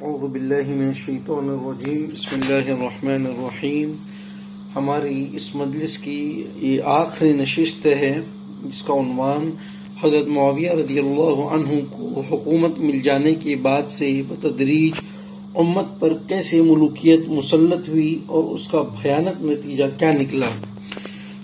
اعوذ باللہ من الشیطان الرجیم بسم اللہ الرحمن الرحیم۔ ہماری اس مجلس کی یہ آخری نشست ہے جس کا عنوان حضرت معاویہ رضی اللہ عنہ کو حکومت مل جانے کے بعد سے بتدریج امت پر کیسے ملوکیت مسلط ہوئی اور اس کا بھیانک نتیجہ کیا نکلا۔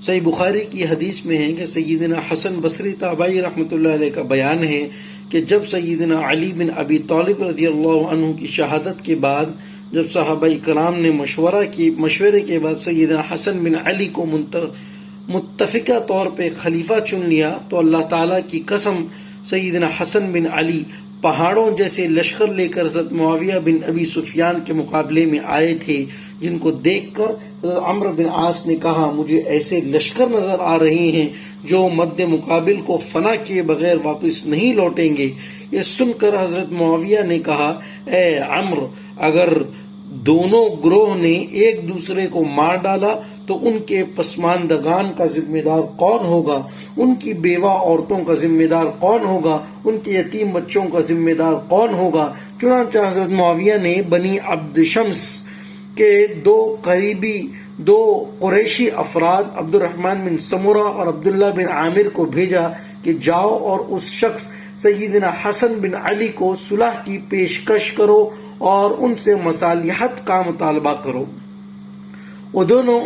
صحیح بخاری کی حدیث میں ہے کہ سیدنا حسن بصری تابعی رحمۃ اللہ علیہ کا بیان ہے کہ جب سیدنا علی بن ابی طالب رضی اللہ عنہ کی شہادت کے بعد جب صحابہ کرام نے مشورے کے بعد سیدنا حسن بن علی کو متفقہ طور پہ خلیفہ چن لیا تو اللہ تعالیٰ کی قسم سیدنا حسن بن علی پہاڑوں جیسے لشکر لے کر حضرت معاویہ بن ابی سفیان کے مقابلے میں آئے تھے، جن کو دیکھ کر حضرت عمرو بن عاص نے کہا مجھے ایسے لشکر نظر آ رہے ہیں جو مد مقابل کو فنا کیے بغیر واپس نہیں لوٹیں گے۔ یہ سن کر حضرت معاویہ نے کہا اے عمرو، اگر دونوں گروہ نے ایک دوسرے کو مار ڈالا تو ان کے پسماندگان کا ذمہ دار کون ہوگا؟ ان کی بیوہ عورتوں کا ذمہ دار کون ہوگا؟ ان کے یتیم بچوں کا ذمہ دار کون ہوگا؟ چنانچہ حضرت معاویہ نے بنی عبد شمس کے دو قریشی افراد عبد الرحمن بن سمرہ اور عبداللہ بن عامر کو بھیجا کہ جاؤ اور اس شخص سیدنا حسن بن علی کو صلح کی پیشکش کرو اور ان سے مصالحت کا مطالبہ کرو۔ وہ دونوں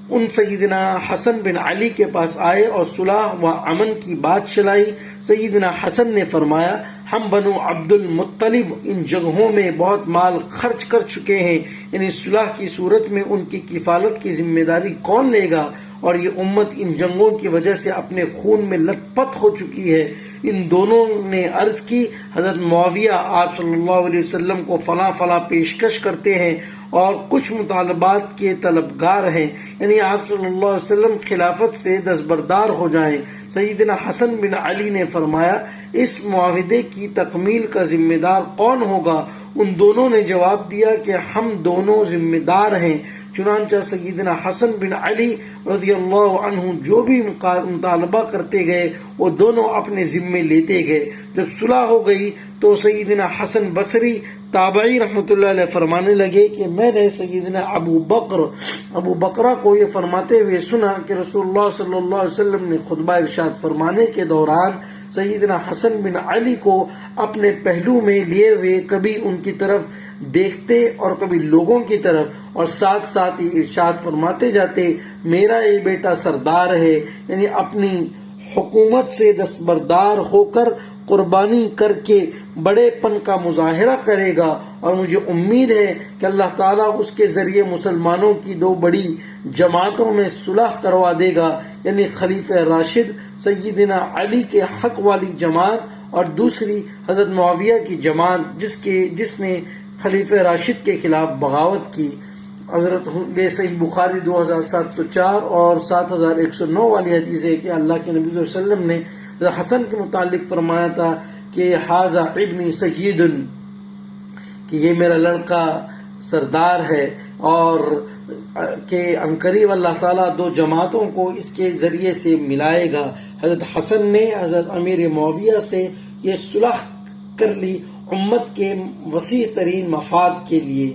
ان سیدنا حسن بن علی کے پاس آئے اور صلح و امن کی بات چلائی۔ سیدنا حسن نے فرمایا ہم بنو عبد المطلب ان جگہوں میں بہت مال خرچ کر چکے ہیں، یعنی صلح کی صورت میں ان کی کفالت کی ذمہ داری کون لے گا؟ اور یہ امت ان جنگوں کی وجہ سے اپنے خون میں لت پت ہو چکی ہے۔ ان دونوں نے عرض کی حضرت معاویہ آپ صلی اللہ علیہ وسلم کو فلاں پیشکش کرتے ہیں اور کچھ مطالبات کے طلبگار ہیں، یعنی آپ صلی اللہ علیہ وسلم خلافت سے دستبردار ہو جائیں۔ سیدنا حسن بن علی نے فرمایا اس معاہدے کی تکمیل کا ذمہ دار کون ہوگا؟ ان دونوں نے جواب دیا کہ ہم دونوں ذمہ دار ہیں۔ چنانچہ سیدنا حسن بن علی رضی اللہ عنہ جو بھی مطالبہ کرتے گئے وہ دونوں اپنے ذمے لیتے گئے۔ جب صلح ہو گئی تو سیدنا حسن بصری تابعی رحمۃ اللہ علیہ فرمانے لگے کہ میں نے سیدنا ابو بکرہ کو یہ فرماتے ہوئے سنا کہ رسول اللہ صلی اللہ علیہ وسلم نے خطبہ ارشاد فرمانے کے دوران سیدنا حسن بن علی کو اپنے پہلو میں لیے ہوئے کبھی ان کی طرف دیکھتے اور کبھی لوگوں کی طرف، اور ساتھ ساتھ ہی ارشاد فرماتے جاتے میرا یہ بیٹا سردار ہے، یعنی اپنی حکومت سے دستبردار ہو کر قربانی کر کے بڑے پن کا مظاہرہ کرے گا، اور مجھے امید ہے کہ اللہ تعالیٰ اس کے ذریعے مسلمانوں کی دو بڑی جماعتوں میں صلح کروا دے گا، یعنی خلیفہ راشد سیدنا علی کے حق والی جماعت اور دوسری حضرت معاویہ کی جماعت جس نے خلیفہ راشد کے خلاف بغاوت کی۔ حضرت یہ صحیح بخاری 2704 اور 7109 والی حدیث ہے کہ اللہ کے نبی صلی اللہ علیہ وسلم نے حسن کے متعلق فرمایا تھا کہ ھذا ابنی سید، کہ یہ میرا لڑکا سردار ہے، اور کہ عنقریب اللہ تعالیٰ دو جماعتوں کو اس کے ذریعے سے ملائے گا۔ حضرت حسن نے حضرت امیر معاویہ سے یہ صلح کر لی امت کے وسیع ترین مفاد کے لیے۔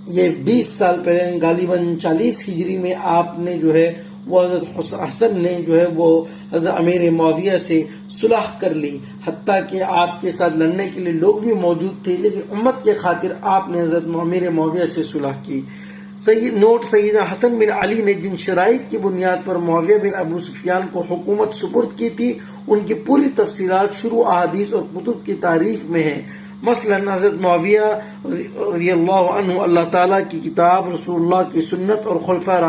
یہ 20 سال پہلے غالباً 40 ہجری میں آپ نے جو ہے وہ حضرت حسن نے جو ہے وہ حضرت امیر معاویہ سے صلح کر لی، حتیٰ کہ آپ کے ساتھ لڑنے کے لیے لوگ بھی موجود تھے، لیکن امت کے خاطر آپ نے حضرت امیر معاویہ سے صلح کی۔ سیدنا حسن بن علی نے جن شرائط کی بنیاد پر معاویہ بن ابو سفیان کو حکومت سپرد کی تھی ان کی پوری تفصیلات شروع احادیث اور کتب کی تاریخ میں ہیں۔ مثلا حضرت معاویہ رضی اللہ عنہ اللہ تعالیٰ کی کتاب، رسول اللہ کی سنت اور خلفاء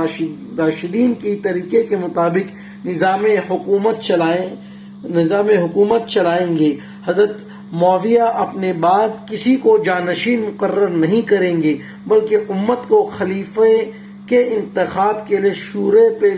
راشدین کی طریقے کے مطابق نظام حکومت چلائیں گے۔ حضرت معاویہ اپنے بعد کسی کو جانشین مقرر نہیں کریں گے، بلکہ امت کو خلیفہ کے انتخاب کے لیے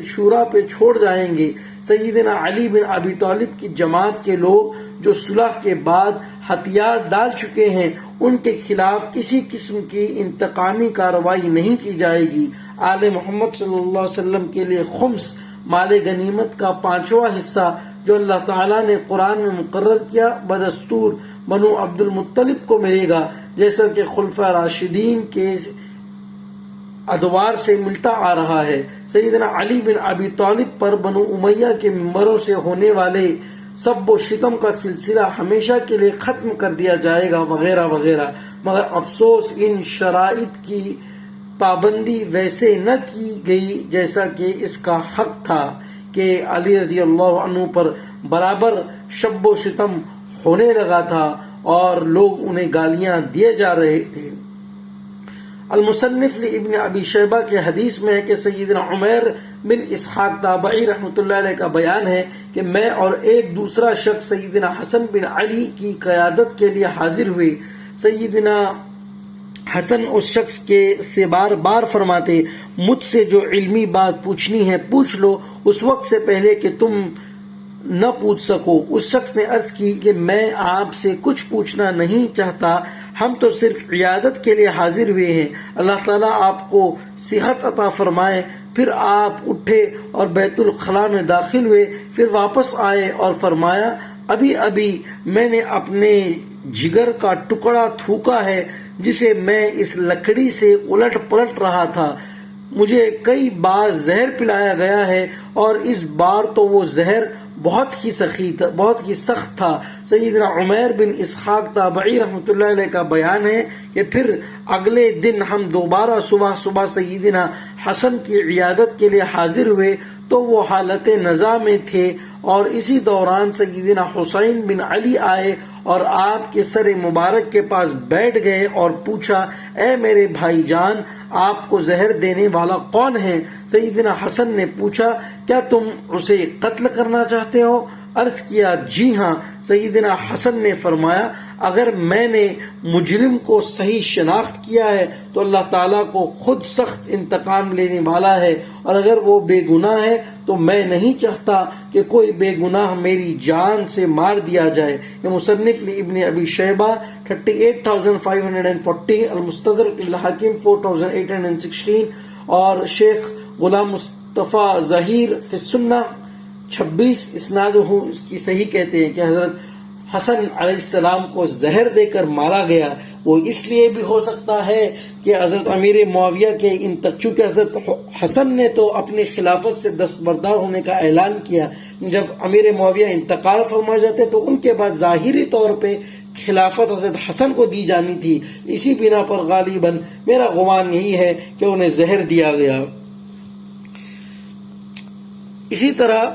شورا پہ چھوڑ جائیں گے۔ سیدنا علی بن ابی طالب کی جماعت کے لوگ جو صلح کے بعد ہتھیار ڈال چکے ہیں ان کے خلاف کسی قسم کی انتقامی کارروائی نہیں کی جائے گی۔ آل محمد صلی اللہ علیہ وسلم کے لیے خمس مال غنیمت کا 5واں حصہ جو اللہ تعالیٰ نے قرآن میں مقرر کیا بدستور بنو عبد المطلب کو ملے گا، جیسا کہ خلفاء راشدین کے ادوار سے ملتا آ رہا ہے۔ سیدنا علی بن ابی طالب پر بنو امیہ کے ممبروں سے ہونے والے سب و شتم کا سلسلہ ہمیشہ کے لیے ختم کر دیا جائے گا وغیرہ وغیرہ، مگر افسوس ان شرائط کی پابندی ویسے نہ کی گئی جیسا کہ اس کا حق تھا کہ علی رضی اللہ عنہ پر برابر شب و شتم ہونے لگا تھا اور لوگ انہیں گالیاں دیے جا رہے تھے۔ المصنف ابن ابی شیبہ کے حدیث میں ہے کہ سیدنا عمیر بن اسحاق تابعی رحمۃ اللہ علیہ کا بیان ہے کہ میں اور ایک دوسرا شخص سیدنا حسن بن علی کی قیادت کے لیے حاضر ہوئے۔ سیدنا حسن اس شخص کے سے بار بار فرماتے، مجھ سے جو علمی بات پوچھنی ہے پوچھ لو، اس وقت سے پہلے کہ تم نہ پوچھ سکو۔ اس شخص نے عرض کی کہ میں آپ سے کچھ پوچھنا نہیں چاہتا، ہم تو صرف عیادت کے لیے حاضر ہوئے ہیں، اللہ تعالیٰ آپ کو صحت عطا فرمائے۔ پھر آپ اٹھے اور بیت الخلاء میں داخل ہوئے، پھر واپس آئے اور فرمایا، ابھی ابھی میں نے اپنے جگر کا ٹکڑا تھوکا ہے جسے میں اس لکڑی سے الٹ پلٹ رہا تھا، مجھے کئی بار زہر پلایا گیا ہے اور اس بار تو وہ زہر بہت ہی سخت تھا۔ سیدنا عمیر بن اسحاق تابعی رحمۃ اللہ علیہ کا بیان ہے کہ پھر اگلے دن ہم دوبارہ صبح سیدنا حسن کی عیادت کے لیے حاضر ہوئے تو وہ حالت نزا میں تھے، اور اسی دوران سیدنا حسین بن علی آئے اور آپ کے سر مبارک کے پاس بیٹھ گئے اور پوچھا، اے میرے بھائی جان، آپ کو زہر دینے والا کون ہے؟ سیدنا حسن نے پوچھا، کیا تم اسے قتل کرنا چاہتے ہو؟ عرض کیا، جی ہاں۔ سیدنا حسن نے فرمایا، اگر میں نے مجرم کو صحیح شناخت کیا ہے تو اللہ تعالیٰ کو خود سخت انتقام لینے والا ہے، اور اگر وہ بے گناہ ہے تو میں نہیں چاہتا کہ کوئی بے گناہ میری جان سے مار دیا جائے۔ یہ مصنف ابن ابی شیبہ 38,540، المستدرک الحاکم 4,816، اور شیخ غلام مصطفیٰ ظہیر فی السنہ 26 اسناد اس کی صحیح کہتے ہیں کہ حضرت حسن علیہ السلام کو زہر دے کر مارا گیا۔ وہ اس لیے بھی ہو سکتا ہے کہ حضرت امیر معاویہ کے چونکہ حضرت حسن نے تو اپنی خلافت سے دستبردار ہونے کا اعلان کیا، جب امیر معاویہ انتقال فرما جاتے تو ان کے بعد ظاہری طور پہ خلافت حضرت حسن کو دی جانی تھی، اسی بنا پر غالباً میرا گمان یہی ہے کہ انہیں زہر دیا گیا۔ اسی طرح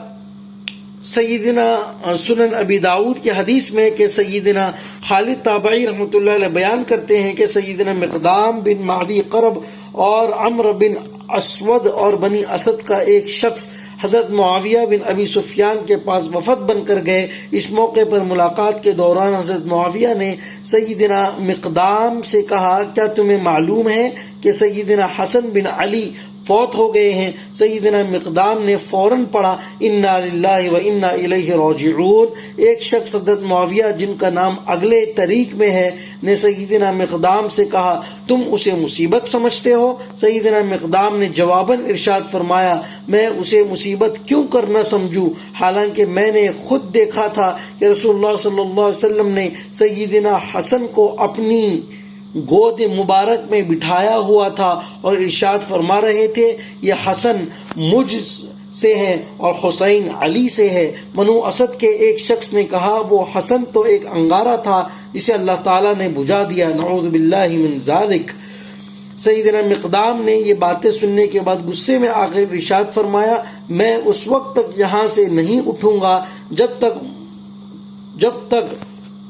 سیدنا سنن ابی داؤد کی حدیث میں کہ سیدنا خالد تابعی رحمۃ اللہ علیہ بیان کرتے ہیں کہ سیدنا مقدام بن معدی قرب اور عمرو بن اسود اور بنی اسد کا ایک شخص حضرت معاویہ بن ابی سفیان کے پاس وفد بن کر گئے۔ اس موقع پر ملاقات کے دوران حضرت معاویہ نے سیدنا مقدام سے کہا، کیا تمہیں معلوم ہے کہ سیدنا حسن بن علی فوت ہو گئے ہیں؟ سیدنا مقدام نے فوراً پڑھا، انا للہ و انا الیہ راجعون۔ ایک شخص حضرت معاویہ جن کا نام اگلے طریق میں ہے نے سیدنا مقدام سے کہا، تم اسے مصیبت سمجھتے ہو؟ سیدنا مقدام نے جواباً ارشاد فرمایا، میں اسے مصیبت کیوں کر نہ سمجھوں، حالانکہ میں نے خود دیکھا تھا کہ رسول اللہ صلی اللہ علیہ وسلم نے سیدنا حسن کو اپنی گود مبارک میں بٹھایا ہوا تھا اور ارشاد فرما رہے تھے، یہ حسن مجھ سے ہے اور حسین علی سے ہے۔ بنو اسد کے ایک شخص نے کہا، وہ حسن تو ایک انگارہ تھا جسے اللہ تعالیٰ نے بجھا دیا، نعوذ باللہ من ذالک۔ سیدنا مقدام نے یہ باتیں سننے کے بعد غصے میں آ کر ارشاد فرمایا، میں اس وقت تک یہاں سے نہیں اٹھوں گا جب تک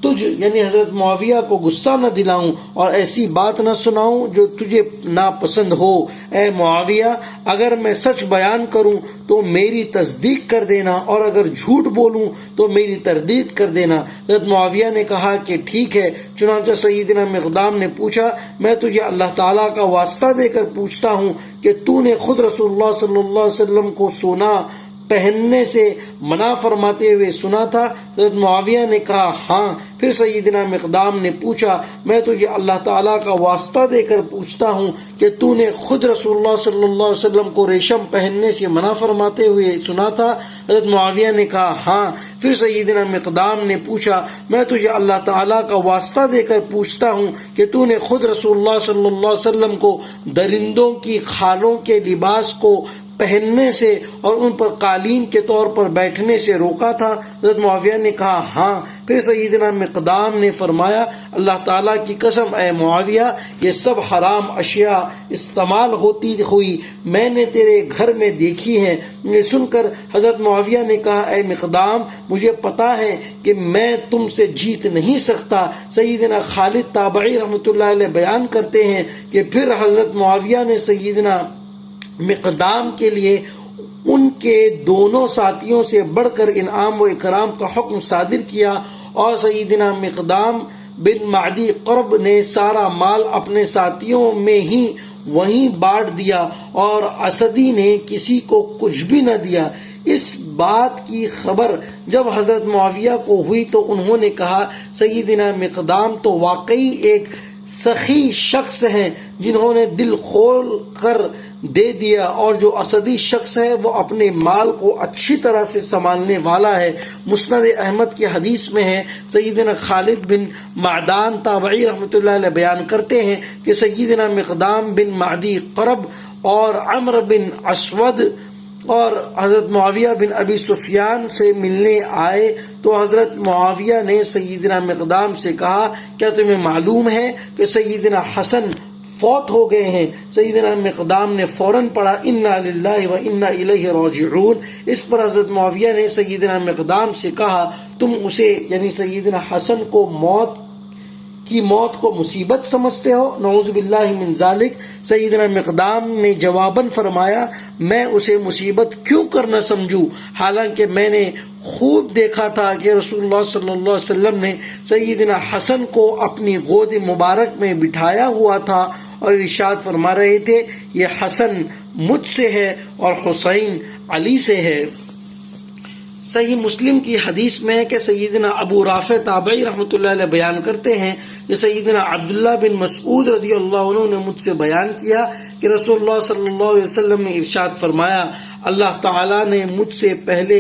تجھ یعنی حضرت معاویہ کو غصہ نہ دلاؤں اور ایسی بات نہ سناؤں جو تجھے ناپسند ہو۔ اے معاویہ، اگر میں سچ بیان کروں تو میری تصدیق کر دینا، اور اگر جھوٹ بولوں تو میری تردید کر دینا۔ حضرت معاویہ نے کہا کہ ٹھیک ہے۔ چنانچہ سیدنا مقدام نے پوچھا، میں تجھے اللہ تعالیٰ کا واسطہ دے کر پوچھتا ہوں کہ تو نے خود رسول اللہ صلی اللہ علیہ وسلم کو سونا پہننے سے منع فرماتے ہوئے سنا تھا؟ حضرت معاویہ نے کہا ہاں۔ پھر سیدنا مقدام نے پوچھا میں تجھے اللہ تعالیٰ کا واسطہ دے کر پوچھتا ہوں کہ تو نے خود رسول اللہ صلی اللہ علیہ وسلم کو ریشم پہننے سے منع فرماتے ہوئے سنا تھا؟ حضرت معاویہ نے کہا ہاں۔ پھر سیدنا مقدام نے پوچھا میں تجھے اللہ تعالیٰ کا واسطہ دے کر پوچھتا ہوں کہ تو نے خود رسول اللہ صلی اللہ علیہ وسلم کو درندوں کی کھالوں کے لباس کو پہننے سے اور ان پر قالین کے طور پر بیٹھنے سے روکا تھا؟ حضرت معاویہ نے کہا ہاں۔ پھر سیدنا مقدام نے فرمایا اللہ تعالیٰ کی قسم اے معاویہ یہ سب حرام اشیاء استعمال ہوتی ہوئی میں نے تیرے گھر میں دیکھی ہیں۔ یہ سن کر حضرت معاویہ نے کہا اے مقدام مجھے پتا ہے کہ میں تم سے جیت نہیں سکتا۔ سیدنا خالد تابعی رحمۃ اللہ علیہ بیان کرتے ہیں کہ پھر حضرت معاویہ نے سیدنا مقدام کے لیے ان کے دونوں ساتھیوں سے بڑھ کر انعام و اکرام کا حکم صادر کیا اور سیدنا مقدام بن معدی قرب نے سارا مال اپنے ساتھیوں میں ہی وہیں بانٹ دیا اور اسدی نے کسی کو کچھ بھی نہ دیا۔ اس بات کی خبر جب حضرت معاویہ کو ہوئی تو انہوں نے کہا سیدنا مقدام تو واقعی ایک سخی شخص ہیں جنہوں نے دل کھول کر دے دیا، اور جو اسدی شخص ہے وہ اپنے مال کو اچھی طرح سے سنبھالنے والا ہے۔ مسند احمد کی حدیث میں ہے سیدنا خالد بن معدان تابعی رحمۃ اللہ علیہ بیان کرتے ہیں کہ سیدنا مقدام بن معدی قرب اور عمر بن اسود اور حضرت معاویہ بن ابی سفیان سے ملنے آئے تو حضرت معاویہ نے سیدنا مقدام سے کہا کیا تمہیں معلوم ہے کہ سیدنا حسن فوت ہو گئے ہیں؟ سیدنا مقدام نے فوراً پڑھا انا للہ و انا الیہ راجعون۔ اس پر حضرت معاویہ نے سیدنا مقدام سے کہا تم اسے یعنی سیدنا حسن کو موت کو مصیبت سمجھتے ہو؟ نعوذ باللہ من ذالک۔ سیدنا مقدام نے جواباً فرمایا میں اسے مصیبت کیوں کر نہ سمجھوں، حالانکہ میں نے خوب دیکھا تھا کہ رسول اللہ صلی اللہ علیہ وسلم نے سیدنا حسن کو اپنی گود مبارک میں بٹھایا ہوا تھا اور ارشاد فرما رہے تھے یہ حسن مجھ سے ہے اور حسین علی سے ہے۔ صحیح مسلم کی حدیث میں ہے کہ سیدنا ابو رافع تابعی رحمۃ اللہ علیہ بیان کرتے ہیں کہ سیدنا عبداللہ بن مسعود رضی اللہ عنہ نے مجھ سے بیان کیا کہ رسول اللہ صلی اللہ علیہ وسلم نے ارشاد فرمایا اللہ تعالیٰ نے مجھ سے پہلے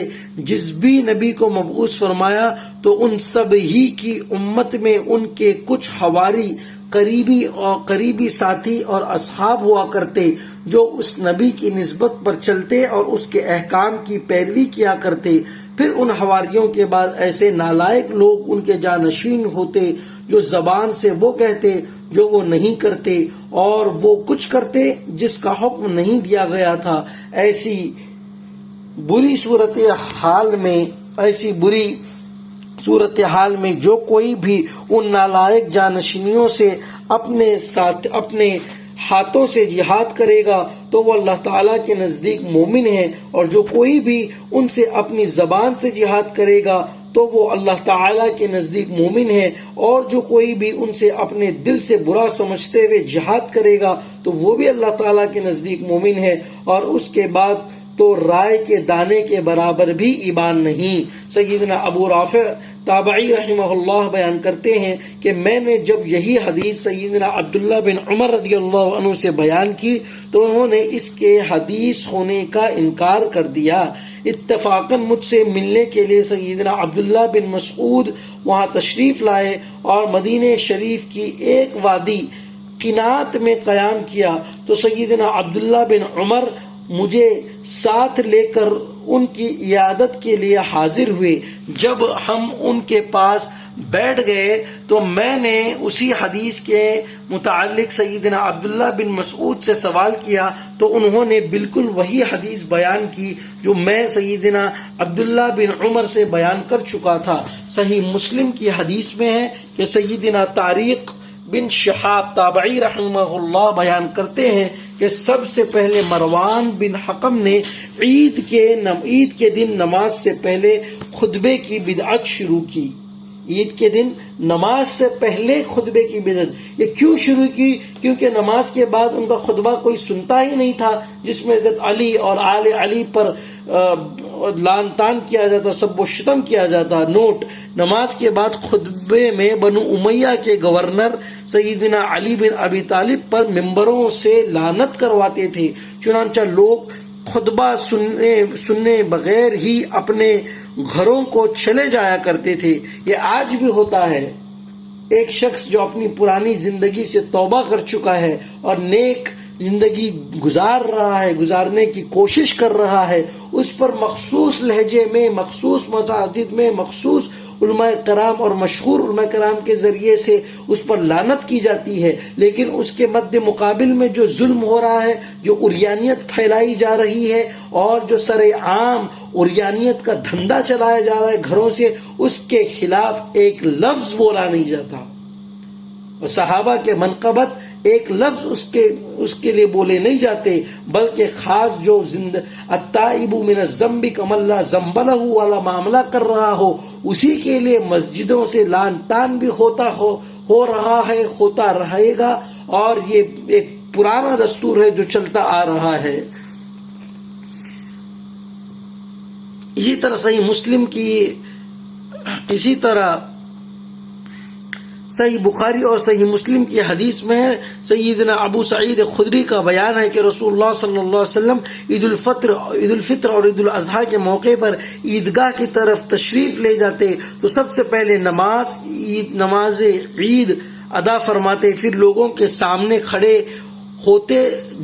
جس بھی نبی کو مبعوث فرمایا تو ان سب ہی کی امت میں ان کے کچھ حواری قریبی ساتھی اور اصحاب ہوا کرتے جو اس نبی کی نسبت پر چلتے اور اس کے احکام کی پیروی کیا کرتے۔ پھر ان حواریوں کے بعد ایسے نالائق لوگ ان کے جانشین ہوتے جو زبان سے وہ کہتے جو وہ نہیں کرتے اور وہ کچھ کرتے جس کا حکم نہیں دیا گیا تھا۔ ایسی بری صورتحال میں جو کوئی بھی ان نالائق جانشینیوں سے اپنے ہاتھوں سے جہاد کرے گا تو وہ اللہ تعالیٰ کے نزدیک مومن ہے، اور جو کوئی بھی ان سے اپنی زبان سے جہاد کرے گا تو وہ اللہ تعالیٰ کے نزدیک مومن ہے، اور جو کوئی بھی ان سے اپنے دل سے برا سمجھتے ہوئے جہاد کرے گا تو وہ بھی اللہ تعالیٰ کے نزدیک مومن ہے، اور اس کے بعد تو رائے کے دانے کے برابر بھی ایمان نہیں۔ سیدنا ابو رافع تابعی رحمہ اللہ بیان کرتے ہیں کہ میں نے جب یہی حدیث سیدنا عبداللہ بن عمر رضی اللہ عنہ سے بیان کی تو انہوں نے اس کے حدیث ہونے کا انکار کر دیا۔ اتفاقاً مجھ سے ملنے کے لیے سیدنا عبداللہ بن مسعود وہاں تشریف لائے اور مدینہ شریف کی ایک وادی قنات میں قیام کیا تو سیدنا عبداللہ بن عمر مجھے ساتھ لے کر ان کی عیادت کے لیے حاضر ہوئے۔ جب ہم ان کے پاس بیٹھ گئے تو میں نے اسی حدیث کے متعلق سیدنا عبداللہ بن مسعود سے سوال کیا تو انہوں نے بالکل وہی حدیث بیان کی جو میں سیدنا عبداللہ بن عمر سے بیان کر چکا تھا۔ صحیح مسلم کی حدیث میں ہے کہ سیدنا طارق بن شہاب تابعی رحمہ اللہ بیان کرتے ہیں کہ سب سے پہلے مروان بن حکم نے عید کے دن نماز سے پہلے خطبے کی بدعت شروع کی، عید کے دن نماز سے پہلے خطبے کی بدعت۔ یہ کیوں شروع کی؟ کیونکہ نماز کے بعد ان کا خطبہ کوئی سنتا ہی نہیں تھا، جس میں حضرت علی اور آل علی پر لعن طعن کیا جاتا، سب و شتم کیا جاتا۔ نوٹ: نماز کے بعد خطبے میں بنو امیہ کے گورنر سیدنا علی بن ابی طالب پر ممبروں سے لعنت کرواتے تھے، چنانچہ لوگ خطبہ سننے بغیر ہی اپنے گھروں کو چلے جایا کرتے تھے۔ یہ آج بھی ہوتا ہے۔ ایک شخص جو اپنی پرانی زندگی سے توبہ کر چکا ہے اور نیک زندگی گزارنے کی کوشش کر رہا ہے، اس پر مخصوص لہجے میں، مخصوص مساجد میں، مخصوص علماء کرام اور مشہور علماء کرام کے ذریعے سے اس پر لعنت کی جاتی ہے، لیکن اس کے مد مقابل میں جو ظلم ہو رہا ہے، جو عریانیت پھیلائی جا رہی ہے اور جو سر عام عریانیت کا دھندا چلایا جا رہا ہے گھروں سے، اس کے خلاف ایک لفظ بولا نہیں جاتا۔ اور صحابہ کے منقبت ایک لفظ اس کے لیے بولے نہیں جاتے، بلکہ خاص جو التائب من الذنب کمن لا ذنب لہ والا معاملہ کر رہا ہو، اسی کے لیے مسجدوں سے لعن طعن بھی ہو رہا ہے، ہوتا رہے گا، اور یہ ایک پرانا دستور ہے جو چلتا آ رہا ہے۔ اسی طرح صحیح بخاری اور صحیح مسلم کی حدیث میں ہے، سیدنا ابو سعید خدری کا بیان ہے کہ رسول اللہ صلی اللہ علیہ وسلم عید الفطر اور عید الاضحیٰ کے موقع پر عیدگاہ کی طرف تشریف لے جاتے تو سب سے پہلے نماز عید ادا فرماتے، پھر لوگوں کے سامنے کھڑے ہوتے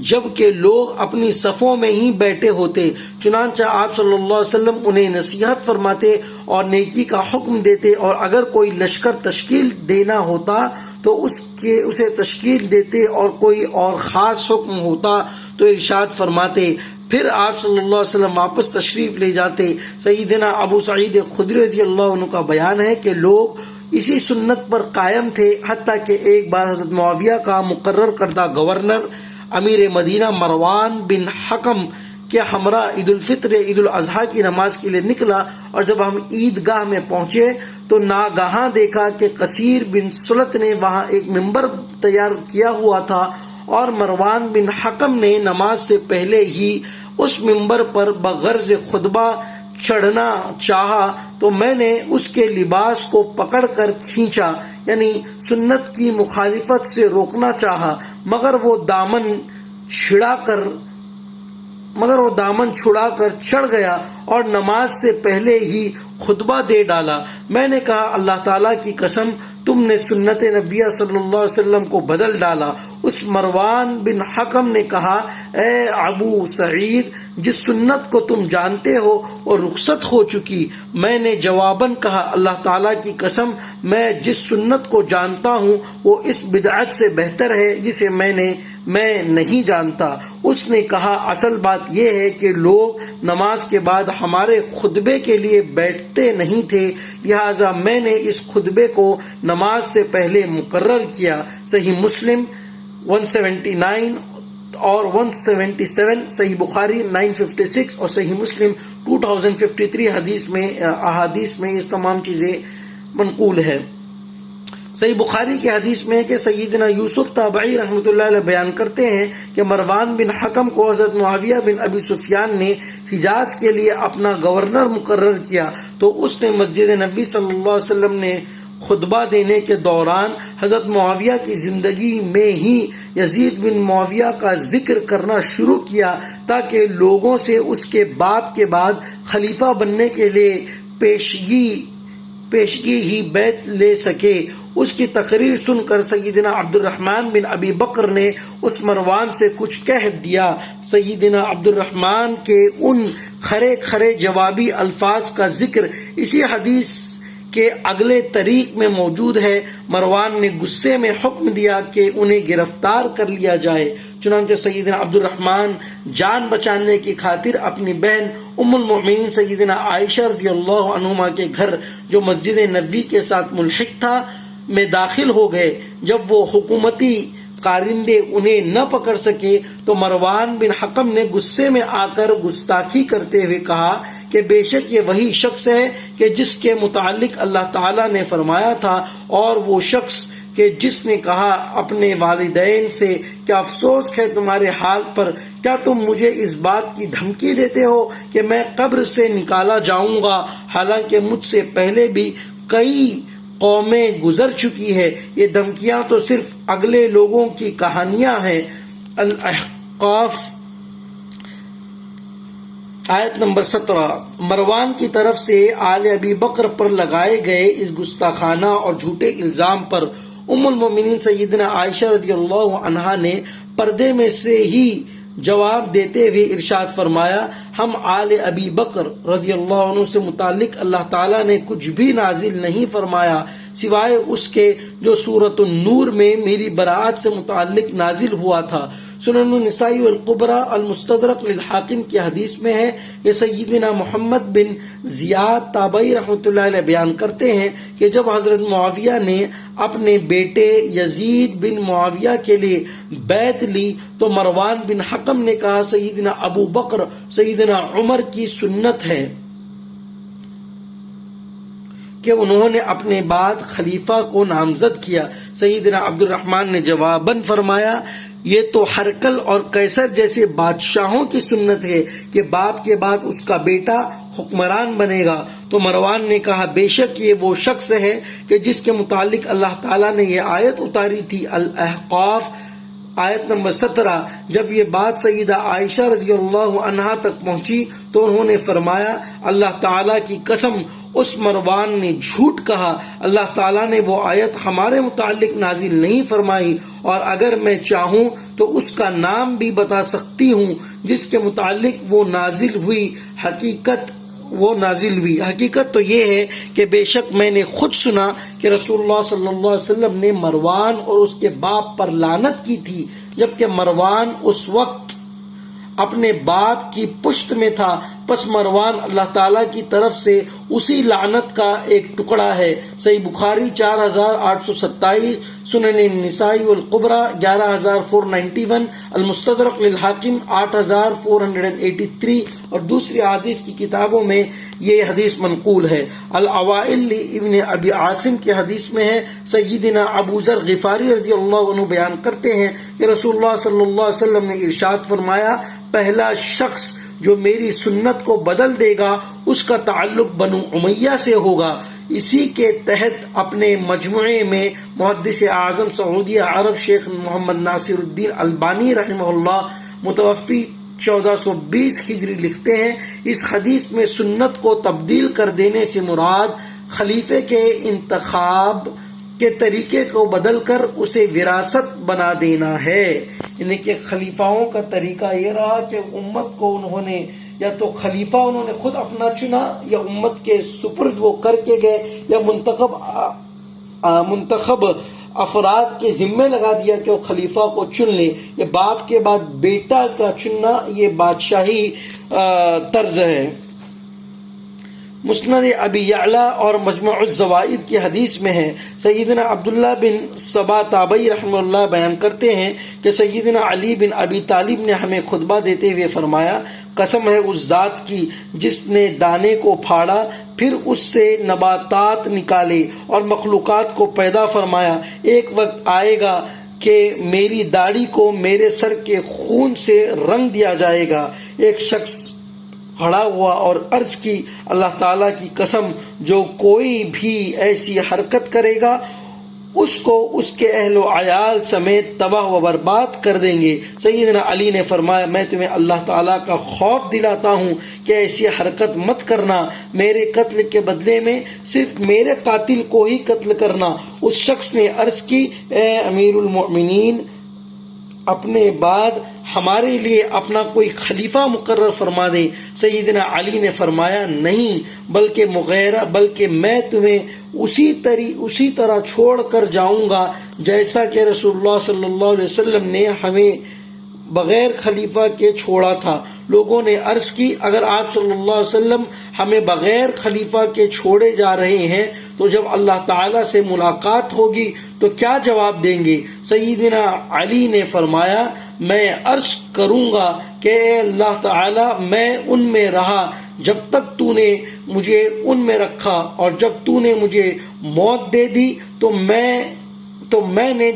جبکہ لوگ اپنی صفوں میں ہی بیٹھے ہوتے، چنانچہ آپ صلی اللہ علیہ وسلم انہیں نصیحت فرماتے اور نیکی کا حکم دیتے، اور اگر کوئی لشکر تشکیل دینا ہوتا تو اسے تشکیل دیتے، اور کوئی اور خاص حکم ہوتا تو ارشاد فرماتے، پھر آپ صلی اللہ علیہ وسلم واپس تشریف لے جاتے۔ سیدنا ابو سعید خدری رضی اللہ عنہ کا بیان ہے کہ لوگ اسی سنت پر قائم تھے، حتیٰ کہ ایک بار حضرت معاویہ کا مقرر کردہ گورنر امیر مدینہ مروان بن حکم کے ہمراہ عید الفطر عید الاضحیٰ کی نماز کے لیے نکلا، اور جب ہم عیدگاہ میں پہنچے تو ناگہاں دیکھا کہ قصیر بن سلط نے وہاں ایک ممبر تیار کیا ہوا تھا، اور مروان بن حکم نے نماز سے پہلے ہی اس ممبر پر بغرض خطبہ چڑھنا چاہا تو میں نے اس کے لباس کو پکڑ کر کھینچا، یعنی سنت کی مخالفت سے روکنا چاہا، مگر وہ دامن چھڑا کر چڑھ گیا اور نماز سے پہلے ہی خطبہ دے ڈالا۔ میں نے کہا، اللہ تعالیٰ کی قسم، تم نے سنت نبیہ صلی اللہ علیہ وسلم کو بدل ڈالا۔ اس مروان بن حکم نے کہا، اے ابو سعید، جس سنت کو تم جانتے ہو وہ رخصت ہو چکی۔ میں نے جواباً کہا، اللہ تعالیٰ کی قسم، میں جس سنت کو جانتا ہوں وہ اس بدعت سے بہتر ہے جسے میں نہیں جانتا۔ اس نے کہا، اصل بات یہ ہے کہ لوگ نماز کے بعد ہمارے خطبے کے لیے بیٹھتے نہیں تھے، لہٰذا میں نے اس خطبے کو نماز سے پہلے مقرر کیا۔ صحیح مسلم 179 اور 177، صحیح بخاری 956 اور صحیح مسلم 2053 احادیث میں اس تمام چیزیں منقول ہے۔ صحیح بخاری کی حدیث میں ہے کہ سیدنا یوسف تابعی رحمۃ اللہ علیہ بیان کرتے ہیں کہ مروان بن حکم کو حضرت معاویہ بن ابی سفیان نے حجاز کے لیے اپنا گورنر مقرر کیا تو اس نے مسجد نبی صلی اللہ علیہ وسلم نے خطبہ دینے کے دوران حضرت معاویہ کی زندگی میں ہی یزید بن معاویہ کا ذکر کرنا شروع کیا تاکہ لوگوں سے اس کے باپ کے بعد خلیفہ بننے کے لیے پیشگی ہی بیعت لے سکے۔ اس کی تقریر سن کر سیدنا عبد الرحمن بن ابی بکر نے اس مروان سے کچھ کہہ دیا۔ سیدنا عبد الرحمن کے ان کھرے جوابی الفاظ کا ذکر اسی حدیث کے اگلے طریق میں موجود ہے۔ مروان نے غصے میں حکم دیا کہ انہیں گرفتار کر لیا جائے، چنانچہ سیدنا عبد الرحمن جان بچانے کی خاطر اپنی بہن ام المؤمنین سیدنا عائشہ رضی اللہ عنہما کے گھر جو مسجد نبوی کے ساتھ ملحق تھا میں داخل ہو گئے۔ جب وہ حکومتی کارندے انہیں نہ پکڑ سکے تو مروان بن حکم نے غصے میں آ کر گستاخی کرتے ہوئے کہا کہ بے شک یہ وہی شخص ہے کہ جس کے متعلق اللہ تعالیٰ نے فرمایا تھا، اور وہ شخص کہ جس نے کہا اپنے والدین سے کہ افسوس ہے تمہارے حال پر، کیا تم مجھے اس بات کی دھمکی دیتے ہو کہ میں قبر سے نکالا جاؤں گا، حالانکہ مجھ سے پہلے بھی کئی قومیں گزر چکی ہے۔ یہ دھمکیاں تو صرف اگلے لوگوں کی کہانیاں ہیں۔ الاحقاف آیت نمبر 17۔ مروان کی طرف سے آل ابی بکر پر لگائے گئے اس گستاخانہ اور جھوٹے الزام پر ام المومنین سیدنا عائشہ رضی اللہ عنہا نے پردے میں سے ہی جواب دیتے ہوئے ارشاد فرمایا، ہم آل ابی بکر رضی اللہ عنہ سے متعلق اللہ تعالیٰ نے کچھ بھی نازل نہیں فرمایا سوائے اس کے جو سورۃ النور میں میری براءت سے متعلق نازل ہوا تھا۔ سنن النسائی والکبریٰ المستدرک للحاکم کی حدیث میں ہے کہ سیدنا محمد بن زیاد تابعی رحمۃ اللہ علیہ بیان کرتے ہیں کہ جب حضرت معاویہ نے اپنے بیٹے یزید بن معاویہ کے لیے بیعت لی تو مروان بن حکم نے کہا سیدنا ابو بکر سیدنا عمر کی سنت ہے کہ انہوں نے اپنے بعد خلیفہ کو نامزد کیا۔ سیدنا عبد الرحمن نے جواباً فرمایا، یہ تو ہرقل اور قیصر جیسے بادشاہوں کی سنت ہے کہ باپ کے بعد اس کا بیٹا حکمران بنے گا۔ تو مروان نے کہا، بے شک یہ وہ شخص ہے کہ جس کے متعلق اللہ تعالیٰ نے یہ آیت اتاری تھی، الاحقاف آیت نمبر 17۔ جب یہ بات سیدہ عائشہ رضی اللہ عنہا تک پہنچی تو انہوں نے فرمایا، اللہ تعالیٰ کی قسم اس مروان نے جھوٹ کہا، اللہ تعالیٰ نے وہ آیت ہمارے متعلق نازل نہیں فرمائی، اور اگر میں چاہوں تو اس کا نام بھی بتا سکتی ہوں جس کے متعلق وہ نازل ہوئی۔ حقیقت تو یہ ہے کہ بے شک میں نے خود سنا کہ رسول اللہ صلی اللہ علیہ وسلم نے مروان اور اس کے باپ پر لعنت کی تھی، جبکہ مروان اس وقت اپنے باپ کی پشت میں تھا، پس مروان اللہ تعالیٰ کی طرف سے اسی لعنت کا ایک ٹکڑا ہے۔ صحیح بخاری 4827، سنن النسائی والکبریٰ 11491، المستدرک للحاکم 8483، اور دوسری حدیث کی کتابوں میں یہ حدیث منقول ہے۔ الاوائل ابن ابی عاصم کی حدیث میں ہے، سیدنا ابو ذر غفاری رضی اللہ عنہ بیان کرتے ہیں کہ رسول اللہ صلی اللہ علیہ وسلم نے ارشاد فرمایا، پہلا شخص جو میری سنت کو بدل دے گا اس کا تعلق بنو امیہ سے ہوگا۔ اسی کے تحت اپنے مجموعے میں محدث اعظم سعودی عرب شیخ محمد ناصر الدین البانی رحمہ اللہ متوفی 1420 ہجری لکھتے ہیں، اس حدیث میں سنت کو تبدیل کر دینے سے مراد خلیفے کے انتخاب کے طریقے کو بدل کر اسے وراثت بنا دینا ہے۔ یعنی کہ خلیفاؤں کا طریقہ یہ رہا کہ امت کو انہوں نے یا تو خلیفہ انہوں نے خود اپنا چنا یا امت کے سپرد وہ کر کے گئے، یا منتخب افراد کے ذمے لگا دیا کہ وہ خلیفہ کو چن لیں۔ یہ باپ کے بعد بیٹا کا چننا یہ بادشاہی طرز ہے۔ مسند ابی یعلا اور مجموع الزوائد کی حدیث میں ہے، سیدنا عبداللہ بن سبا تابعی رحمہ اللہ بیان کرتے ہیں کہ سیدنا علی بن ابی طالب نے ہمیں خطبہ دیتے ہوئے فرمایا، قسم ہے اس ذات کی جس نے دانے کو پھاڑا پھر اس سے نباتات نکالے اور مخلوقات کو پیدا فرمایا، ایک وقت آئے گا کہ میری داڑھی کو میرے سر کے خون سے رنگ دیا جائے گا۔ ایک شخص کھڑا ہوا اور عرض کی، اللہ تعالیٰ کی قسم جو کوئی بھی ایسی حرکت کرے گا اس کو اس کے اہل و عیال سمیت تباہ و برباد کر دیں گے۔ سیدنا علی نے فرمایا، میں تمہیں اللہ تعالیٰ کا خوف دلاتا ہوں کہ ایسی حرکت مت کرنا، میرے قتل کے بدلے میں صرف میرے قاتل کو ہی قتل کرنا۔ اس شخص نے عرض کی، اے امیر المؤمنین، اپنے بعد ہمارے لیے اپنا کوئی خلیفہ مقرر فرما دیں۔ سیدنا علی نے فرمایا، نہیں، بلکہ میں تمہیں اسی طرح چھوڑ کر جاؤں گا جیسا کہ رسول اللہ صلی اللہ علیہ وسلم نے ہمیں بغیر خلیفہ کے چھوڑا تھا۔ لوگوں نے عرض کی اگر آپ صلی اللہ علیہ وسلم ہمیں بغیر خلیفہ کے چھوڑے جا رہے ہیں تو جب اللہ تعالیٰ سے ملاقات ہوگی تو کیا جواب دیں گے؟ سیدنا علی نے فرمایا میں عرض کروں گا کہ اے اللہ تعالیٰ میں ان میں رہا جب تک تو نے مجھے ان میں رکھا، اور جب تو نے مجھے موت دے دی تو میں نے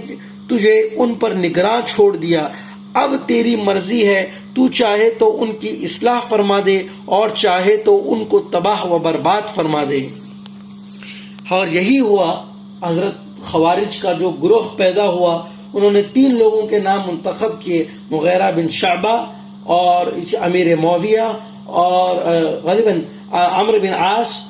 تجھے ان پر نگراں چھوڑ دیا۔ اب تیری مرضی ہے، تو چاہے تو ان کی اصلاح فرما دے اور چاہے تو ان کو تباہ و برباد فرما دے۔ اور یہی ہوا، حضرت خوارج کا جو گروہ پیدا ہوا، انہوں نے 3 لوگوں کے نام منتخب کیے، مغیرہ بن شعبہ اور امیر معاویہ، اور غالباً عمرو بن عاص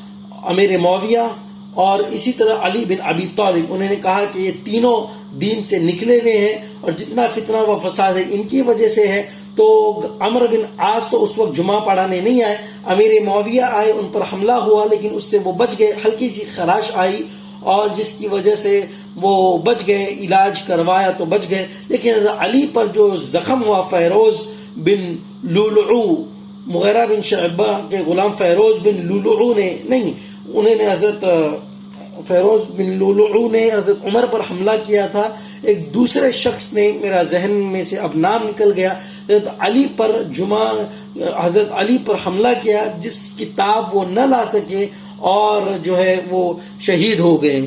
امیر معاویہ، اور اسی طرح علی بن ابی طالب۔ انہوں نے کہا کہ یہ تینوں دین سے نکلے ہوئے ہیں اور جتنا فتنہ و فساد ہے ان کی وجہ سے ہے۔ تو عمرو بن عاص تو اس وقت جمعہ پڑھانے نہیں آئے، امیر معاویہ آئے، ان پر حملہ ہوا لیکن اس سے وہ بچ گئے، ہلکی سی خراش آئی اور جس کی وجہ سے وہ بچ گئے، علاج کروایا تو بچ گئے۔ لیکن علی پر جو زخم ہوا، فیروز بن لولعو، مغیرہ بن شعبہ کے غلام فیروز بن لولعو نے نہیں، انہوں نے حضرت فیروز بن لولعو نے حضرت عمر پر حملہ کیا تھا۔ ایک دوسرے شخص نے، میرا ذہن میں سے اب نام نکل گیا، حضرت علی پر حملہ کیا، جس کی تاب وہ نہ لا سکے اور جو ہے وہ شہید ہو گئے۔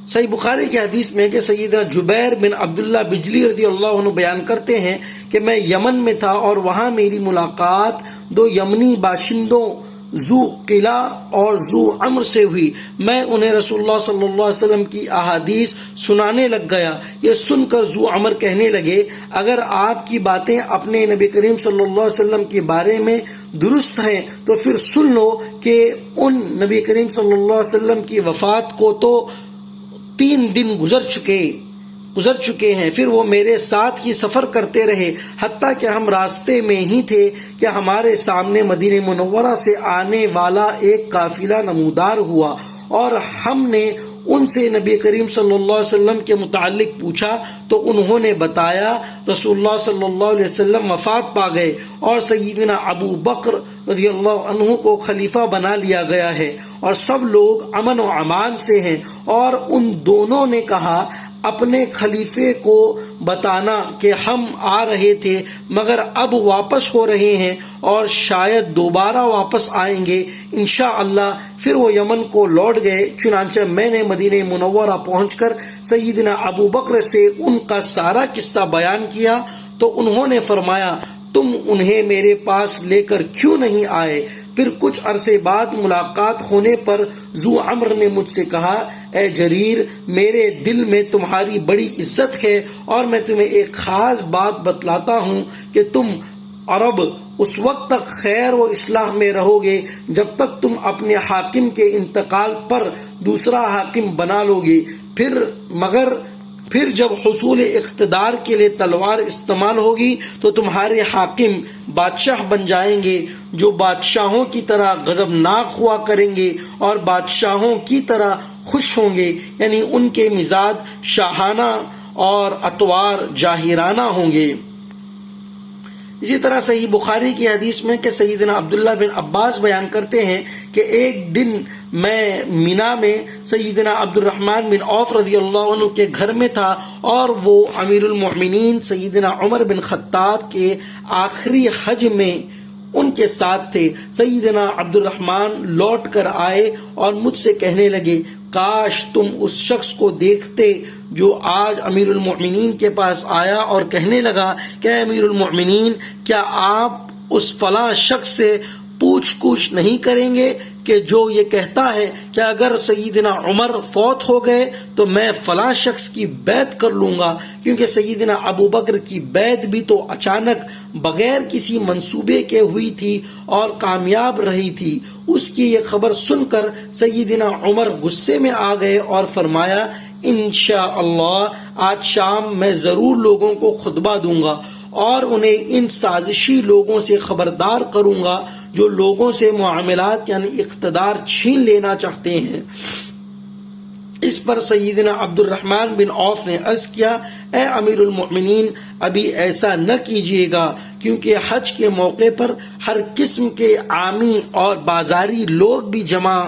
صحیح بخاری کی حدیث میں کہ سیدنا جبیر بن عبداللہ بجلی رضی اللہ عنہ بیان کرتے ہیں کہ میں یمن میں تھا اور وہاں میری ملاقات 2 یمنی باشندوں ذو قلع اور ذو عمر سے ہوئی۔ میں انہیں رسول اللہ صلی اللہ علیہ وسلم کی احادیث سنانے لگ گیا۔ یہ سن کر ذو عمر کہنے لگے اگر آپ کی باتیں اپنے نبی کریم صلی اللہ علیہ وسلم کے بارے میں درست ہیں تو پھر سن لو کہ ان نبی کریم صلی اللہ علیہ وسلم کی وفات کو تو 3 دن گزر چکے ہیں، پھر وہ میرے ساتھ ہی سفر کرتے رہے حتیٰ کہ ہم راستے میں ہی تھے کہ ہمارے سامنے مدینہ منورہ سے آنے والا ایک قافلہ نمودار ہوا، اور ہم نے ان سے نبی کریم صلی اللہ علیہ وسلم کے متعلق پوچھا تو انہوں نے بتایا رسول اللہ صلی اللہ علیہ وسلم وفات پا گئے اور سیدنا ابو بکر رضی اللہ عنہ کو خلیفہ بنا لیا گیا ہے اور سب لوگ امن و امان سے ہیں۔ اور ان دونوں نے کہا اپنے خلیفے کو بتانا کہ ہم آ رہے تھے مگر اب واپس ہو رہے ہیں اور شاید دوبارہ واپس آئیں گے انشاءاللہ۔ پھر وہ یمن کو لوٹ گئے۔ چنانچہ میں نے مدینہ منورہ پہنچ کر سیدنا ابو بکر سے ان کا سارا قصہ بیان کیا تو انہوں نے فرمایا تم انہیں میرے پاس لے کر کیوں نہیں آئے؟ پھر کچھ عرصے بعد ملاقات ہونے پر ذو عمر نے مجھ سے کہا اے جریر، میرے دل میں تمہاری بڑی عزت ہے اور میں تمہیں ایک خاص بات بتلاتا ہوں کہ تم عرب اس وقت تک خیر و اصلاح میں رہو گے جب تک تم اپنے حاکم کے انتقال پر دوسرا حاکم بنا لو گے، پھر جب حصول اقتدار کے لیے تلوار استعمال ہوگی تو تمہارے حاکم بادشاہ بن جائیں گے جو بادشاہوں کی طرح غضبناک ہوا کریں گے اور بادشاہوں کی طرح خوش ہوں گے، یعنی ان کے مزاج شاہانہ اور اطوار جاہرانہ ہوں گے۔ اسی طرح صحیح بخاری کی حدیث میں کہ سیدنا عبداللہ بن عباس بیان کرتے ہیں کہ ایک دن میں مینا میں سیدنا عبد الرحمن بن عوف رضی اللہ عنہ کے گھر میں تھا اور وہ امیر المؤمنین سیدنا عمر بن خطاب کے آخری حج میں ان کے ساتھ تھے۔ سیدنا عبد الرحمن لوٹ کر آئے اور مجھ سے کہنے لگے کاش تم اس شخص کو دیکھتے جو آج امیر المؤمنین کے پاس آیا اور کہنے لگا کہ امیر المؤمنین کیا آپ اس فلاں شخص سے پوچھ گچھ نہیں کریں گے کہ جو یہ کہتا ہے کہ اگر سیدنا عمر فوت ہو گئے تو میں فلاں شخص کی بیعت کر لوں گا، کیونکہ سیدنا ابو بکر کی بیعت بھی تو اچانک بغیر کسی منصوبے کے ہوئی تھی اور کامیاب رہی تھی۔ اس کی یہ خبر سن کر سیدنا عمر غصے میں آ گئے اور فرمایا انشاءاللہ آج شام میں ضرور لوگوں کو خطبہ دوں گا اور انہیں ان سازشی لوگوں سے خبردار کروں گا جو لوگوں سے معاملات یعنی اقتدار چھین لینا چاہتے ہیں۔ اس پر سیدنا عبد الرحمن بن عوف نے عرض کیا، اے امیر المؤمنین، ابھی ایسا نہ کیجیے گا، کیونکہ حج کے موقع پر ہر قسم کے عامی اور بازاری لوگ بھی جمع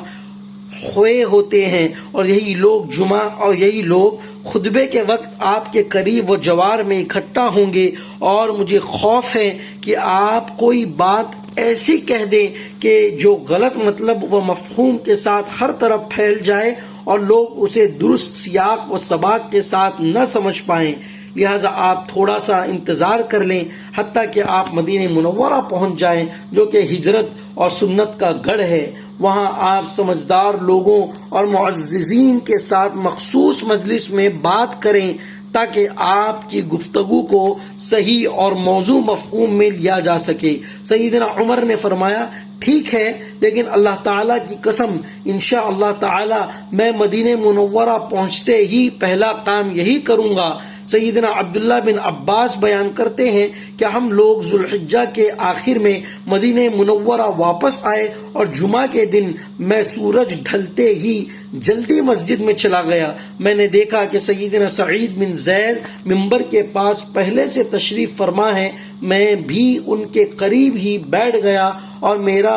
ہوئے ہوتے ہیں، اور یہی لوگ جمعہ اور یہی لوگ خطبے کے وقت آپ کے قریب و جوار میں اکٹھا ہوں گے، اور مجھے خوف ہے کہ آپ کوئی بات ایسی کہہ دیں کہ جو غلط مطلب و مفہوم کے ساتھ ہر طرف پھیل جائے اور لوگ اسے درست سیاق و سباق کے ساتھ نہ سمجھ پائیں، لہذا آپ تھوڑا سا انتظار کر لیں حتیٰ کہ آپ مدینہ منورہ پہنچ جائیں، جو کہ ہجرت اور سنت کا گڑھ ہے۔ وہاں آپ سمجھدار لوگوں اور معززین کے ساتھ مخصوص مجلس میں بات کریں تاکہ آپ کی گفتگو کو صحیح اور موضوع مفہوم میں لیا جا سکے۔ سیدنا عمر نے فرمایا، ٹھیک ہے، لیکن اللہ تعالیٰ کی قسم، انشاءاللہ تعالی میں مدینہ منورہ پہنچتے ہی پہلا کام یہی کروں گا۔ سیدنا عبداللہ بن عباس بیان کرتے ہیں کہ ہم لوگ ذوالحجہ کے آخر میں مدینہ منورہ واپس آئے، اور جمعہ کے دن میں سورج ڈھلتے ہی جلدی مسجد میں چلا گیا۔ میں نے دیکھا کہ سیدنا سعید بن زید منبر کے پاس پہلے سے تشریف فرما ہے، میں بھی ان کے قریب ہی بیٹھ گیا اور میرا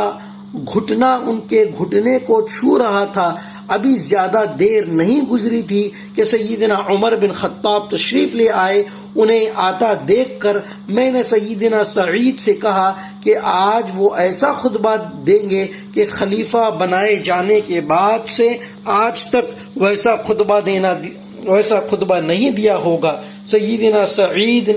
گھٹنا ان کے گھٹنے کو چھو رہا تھا۔ ابھی زیادہ دیر نہیں گزری تھی کہ سیدنا عمر بن خطاب تشریف لے آئے۔ انہیں آتا دیکھ کر میں نے سیدنا سعید سے کہا کہ آج وہ ایسا خطبہ دیں گے کہ خلیفہ بنائے جانے کے بعد سے آج تک ویسا خطبہ نہیں دیا ہوگا۔ سیدنا سعید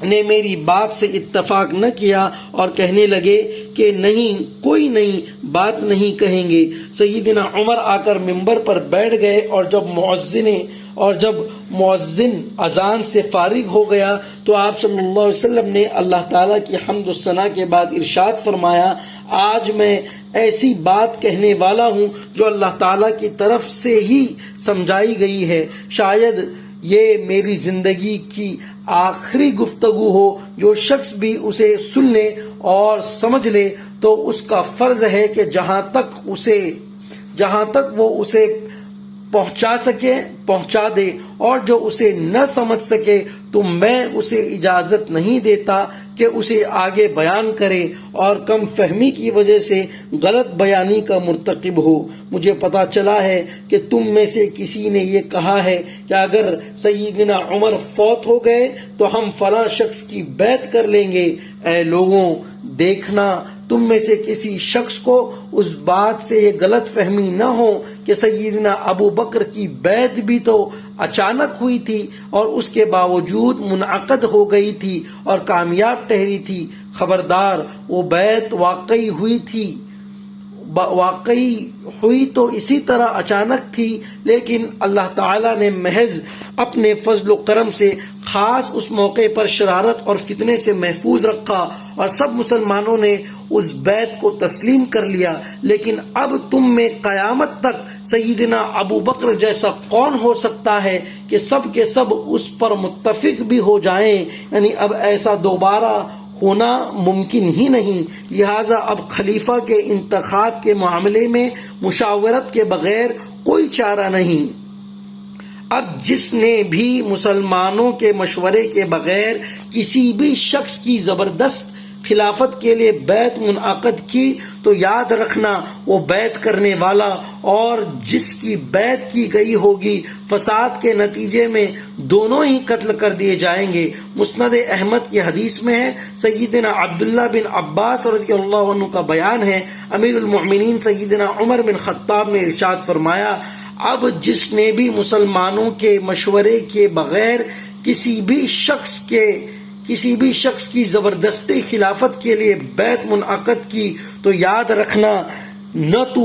نے میری بات سے اتفاق نہ کیا اور کہنے لگے کہ نہیں، کوئی نئی بات نہیں کہیں گے۔ سیدنا عمر آ کر ممبر پر بیٹھ گئے، اور جب مؤذن اذان سے فارغ ہو گیا تو آپ صلی اللہ علیہ وسلم نے اللہ تعالیٰ کی حمد و ثنا کے بعد ارشاد فرمایا، آج میں ایسی بات کہنے والا ہوں جو اللہ تعالیٰ کی طرف سے ہی سمجھائی گئی ہے۔ شاید یہ میری زندگی کی آخری گفتگو ہو، جو شخص بھی اسے سن لے اور سمجھ لے تو اس کا فرض ہے کہ جہاں تک وہ اسے پہنچا سکے پہنچا دے، اور جو اسے نہ سمجھ سکے تو میں اسے اجازت نہیں دیتا کہ اسے آگے بیان کرے اور کم فہمی کی وجہ سے غلط بیانی کا مرتکب ہو۔ مجھے پتا چلا ہے کہ تم میں سے کسی نے یہ کہا ہے کہ اگر سیدنا عمر فوت ہو گئے تو ہم فلاں شخص کی بیعت کر لیں گے۔ اے لوگوں، دیکھنا تم میں سے کسی شخص کو اس بات سے یہ غلط فہمی نہ ہو کہ سیدنا ابو بکر کی بیعت بھی تو اچانک ہوئی تھی اور اس کے باوجود منعقد ہو گئی تھی اور کامیاب ٹہری تھی۔ خبردار، وہ بیعت واقعی ہوئی تو اسی طرح اچانک تھی، لیکن اللہ تعالیٰ نے محض اپنے فضل و کرم سے خاص اس موقع پر شرارت اور فتنے سے محفوظ رکھا اور سب مسلمانوں نے اس بیعت کو تسلیم کر لیا۔ لیکن اب تم میں قیامت تک سیدنا ابو بکر جیسا کون ہو سکتا ہے کہ سب کے سب اس پر متفق بھی ہو جائیں؟ یعنی اب ایسا دوبارہ ہونا ممکن ہی نہیں، لہذا اب خلیفہ کے انتخاب کے معاملے میں مشاورت کے بغیر کوئی چارہ نہیں۔ اب جس نے بھی مسلمانوں کے مشورے کے بغیر کسی بھی شخص کی زبردست خلافت کے لیے بیعت منعقد کی تو یاد رکھنا وہ بیعت کرنے والا اور جس کی بیعت کی گئی ہوگی فساد کے نتیجے میں دونوں ہی قتل کر دیے جائیں گے۔ مسند احمد کی حدیث میں ہے، سیدنا عبداللہ بن عباس رضی اللہ عنہ کا بیان ہے، امیر المؤمنین سیدنا عمر بن خطاب نے ارشاد فرمایا، اب جس نے بھی مسلمانوں کے مشورے کے بغیر کسی بھی شخص کی زبردستی خلافت کے لیے بیعت منعقد کی تو یاد رکھنا نہ تو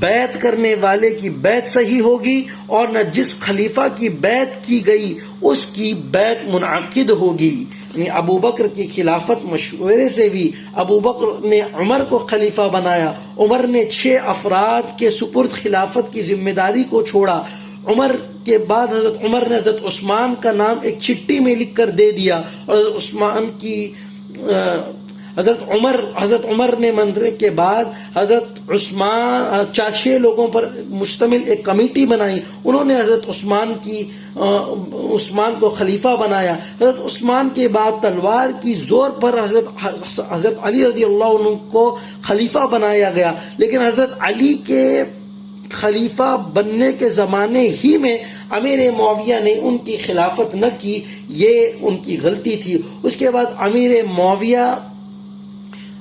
بیعت کرنے والے کی بیعت صحیح ہوگی اور نہ جس خلیفہ کی بیعت کی گئی اس کی بیعت منعقد ہوگی۔ یعنی ابو بکر کی خلافت مشورے سے بھی ابو بکر نے عمر کو خلیفہ بنایا، عمر نے 6 افراد کے سپرد خلافت کی ذمہ داری کو چھوڑا۔ عمر کے بعد حضرت عمر نے حضرت عثمان کا نام ایک چٹھی میں لکھ کر دے دیا اور حضرت عمر نے منظر کے بعد حضرت عثمان 6 لوگوں پر مشتمل ایک کمیٹی بنائی. انہوں نے حضرت عثمان کو خلیفہ بنایا. حضرت عثمان کے بعد تلوار کی زور پر حضرت علی رضی اللہ عنہ کو خلیفہ بنایا گیا. لیکن حضرت علی کے خلیفہ بننے کے زمانے ہی میں امیر معاویہ نے ان کی خلافت نہ کی، یہ ان کی غلطی تھی. اس کے بعد امیر معاویہ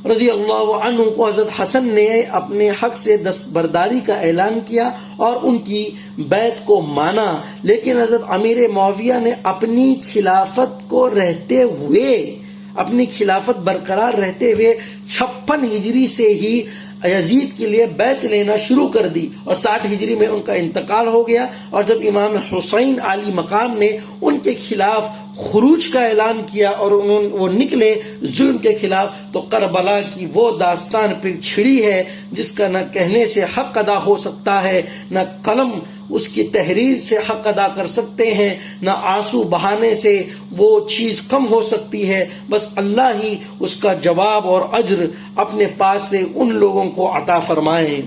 رضی اللہ عنہ کو حضرت حسن نے اپنے حق سے دستبرداری کا اعلان کیا اور ان کی بیعت کو مانا. لیکن حضرت امیر معاویہ نے اپنی خلافت برقرار رہتے ہوئے 56 ہجری سے ہی یزید کے لیے بیعت لینا شروع کر دی اور 60 ہجری میں ان کا انتقال ہو گیا. اور جب امام حسین علی مقام نے ان کے خلاف خروج کا اعلان کیا اور وہ نکلے ظلم کے خلاف، تو کربلا کی وہ داستان پھر چھڑی ہے جس کا نہ کہنے سے حق ادا ہو سکتا ہے، نہ قلم اس کی تحریر سے حق ادا کر سکتے ہیں، نہ آنسو بہانے سے وہ چیز کم ہو سکتی ہے. بس اللہ ہی اس کا جواب اور اجر اپنے پاس سے ان لوگوں کو عطا فرمائے.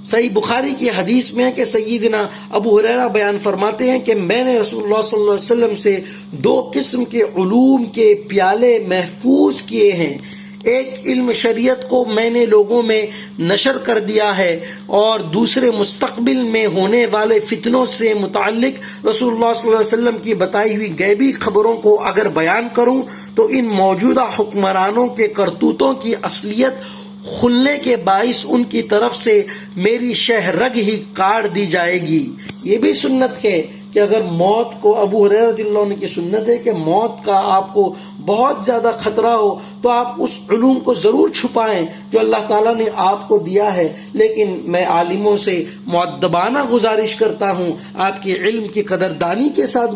صحیح بخاری کی حدیث میں ہے کہ سیدنا ابو ہریرہ بیان فرماتے ہیں کہ میں نے رسول اللہ صلی اللہ علیہ وسلم سے 2 قسم کے علوم کے پیالے محفوظ کیے ہیں. ایک علم شریعت کو میں نے لوگوں میں نشر کر دیا ہے، اور دوسرے مستقبل میں ہونے والے فتنوں سے متعلق رسول اللہ صلی اللہ علیہ وسلم کی بتائی ہوئی غیبی خبروں کو اگر بیان کروں تو ان موجودہ حکمرانوں کے کرتوتوں کی اصلیت کھلنے کے باعث ان کی طرف سے میری شہ رگ ہی کاٹ دی جائے گی. یہ بھی سنت ہے کہ اگر موت کو، ابو ہریرہ رضی اللہ عنہ کی سنت ہے کہ موت کا آپ کو بہت زیادہ خطرہ ہو تو آپ اس علوم کو ضرور چھپائیں جو اللہ تعالیٰ نے آپ کو دیا ہے. لیکن میں عالموں سے مؤدبانہ گزارش کرتا ہوں، آپ کے علم کی قدردانی کے ساتھ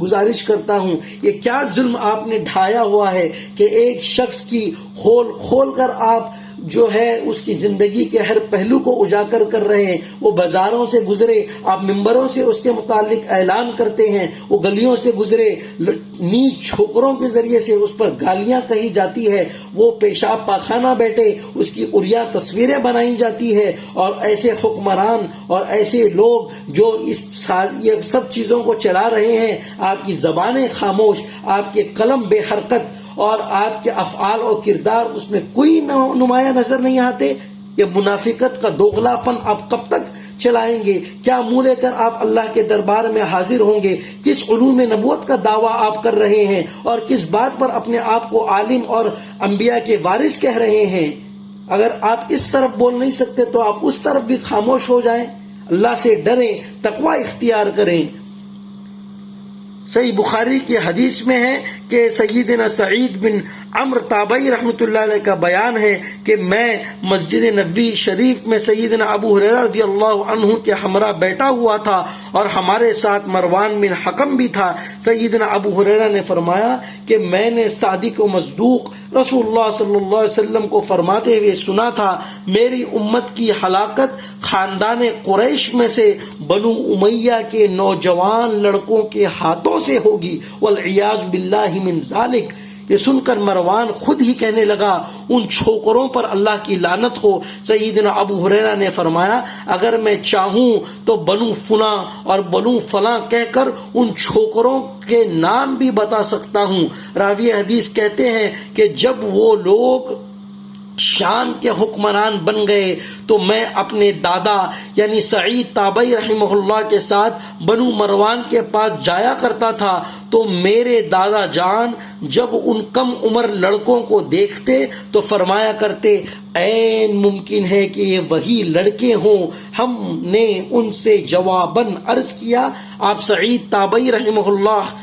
گزارش کرتا ہوں. یہ کیا ظلم آپ نے ڈھایا ہوا ہے کہ ایک شخص کی کھول کر آپ جو ہے اس کی زندگی کے ہر پہلو کو اجاگر کر رہے ہیں. وہ بازاروں سے گزرے، آپ ممبروں سے اس کے متعلق اعلان کرتے ہیں. وہ گلیوں سے گزرے، نیچ چھوکروں کے ذریعے سے اس پر گالیاں کہی جاتی ہے. وہ پیشاب پاخانہ بیٹھے، اس کی عریاں تصویریں بنائی جاتی ہے. اور ایسے حکمران اور ایسے لوگ جو یہ سب چیزوں کو چلا رہے ہیں، آپ کی زبانیں خاموش، آپ کے قلم بے حرکت اور آپ کے افعال اور کردار اس میں کوئی نمایاں نظر نہیں آتے. یہ منافقت کا دوغلاپن آپ کب تک چلائیں گے؟ کیا منہ لے کر آپ اللہ کے دربار میں حاضر ہوں گے؟ کس علوم نبوت کا دعویٰ آپ کر رہے ہیں اور کس بات پر اپنے آپ کو عالم اور انبیاء کے وارث کہہ رہے ہیں؟ اگر آپ اس طرف بول نہیں سکتے تو آپ اس طرف بھی خاموش ہو جائیں. اللہ سے ڈریں، تقوی اختیار کریں. صحیح بخاری کی حدیث میں ہے کہ سیدنا سعید بن عمرو تابعی رحمۃ اللہ علیہ کا بیان ہے کہ میں مسجد نبوی شریف میں سیدنا ابو ہریرہ رضی اللہ عنہ کے ہمراہ بیٹھا ہوا تھا اور ہمارے ساتھ مروان بن حکم بھی تھا. سیدنا ابو ہریرہ نے فرمایا کہ میں نے صادق و مصدوق رسول اللہ صلی اللہ علیہ وسلم کو فرماتے ہوئے سنا تھا، میری امت کی ہلاکت خاندان قریش میں سے بنو امیہ کے نوجوان لڑکوں کے ہاتھوں سے ہوگی، والعیاذ باللہ من ذالک. یہ سن کر مروان خود ہی کہنے لگا، ان چھوکروں پر اللہ کی لعنت ہو. سیدنا ابو ہریرہ نے فرمایا، اگر میں چاہوں تو بنو فلاں اور بنو فلاں کہہ کر ان چھوکروں کے نام بھی بتا سکتا ہوں. راوی حدیث کہتے ہیں کہ جب وہ لوگ شام کے حکمران بن گئے تو میں اپنے دادا یعنی سعید تابعی رحمہ اللہ کے ساتھ بنو مروان کے پاس جایا کرتا تھا. تو میرے دادا جان جب ان کم عمر لڑکوں کو دیکھتے تو فرمایا کرتے، عین ممکن ہے کہ یہ وہی لڑکے ہوں. ہم نے ان سے جواباً عرض کیا، آپ سعید تابعی رحمہ اللہ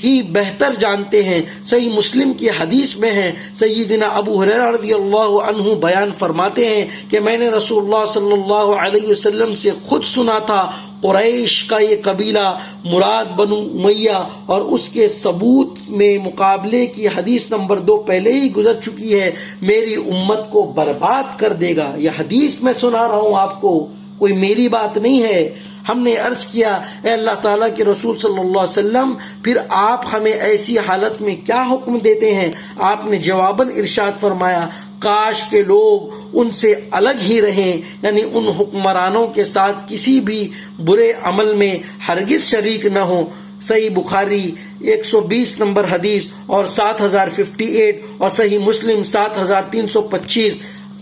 ہی بہتر جانتے ہیں. صحیح مسلم کی حدیث میں ہے، سیدنا ابو ہریرہ رضی اللہ عنہ بیان فرماتے ہیں کہ میں نے رسول اللہ صلی اللہ علیہ وسلم سے خود سنا تھا، قریش کا یہ قبیلہ مراد بنو امیہ اور اس کے ثبوت میں مقابلے کی حدیث نمبر 2 پہلے ہی گزر چکی ہے، میری امت کو برباد کر دے گا. یہ حدیث میں سنا رہا ہوں آپ کو. کوئی میری بات نہیں ہے۔ ہم نے عرض کیا اے اللہ تعالیٰ کے رسول صلی اللہ علیہ وسلم، پھر آپ ہمیں ایسی حالت میں کیا حکم دیتے ہیں؟ آپ نے جواباً ارشاد فرمایا، کاش کے لوگ ان سے الگ ہی رہیں، یعنی ان حکمرانوں کے ساتھ کسی بھی برے عمل میں ہرگز شریک نہ ہوں۔ صحیح بخاری 120 نمبر حدیث اور 7058 اور صحیح مسلم 7325۔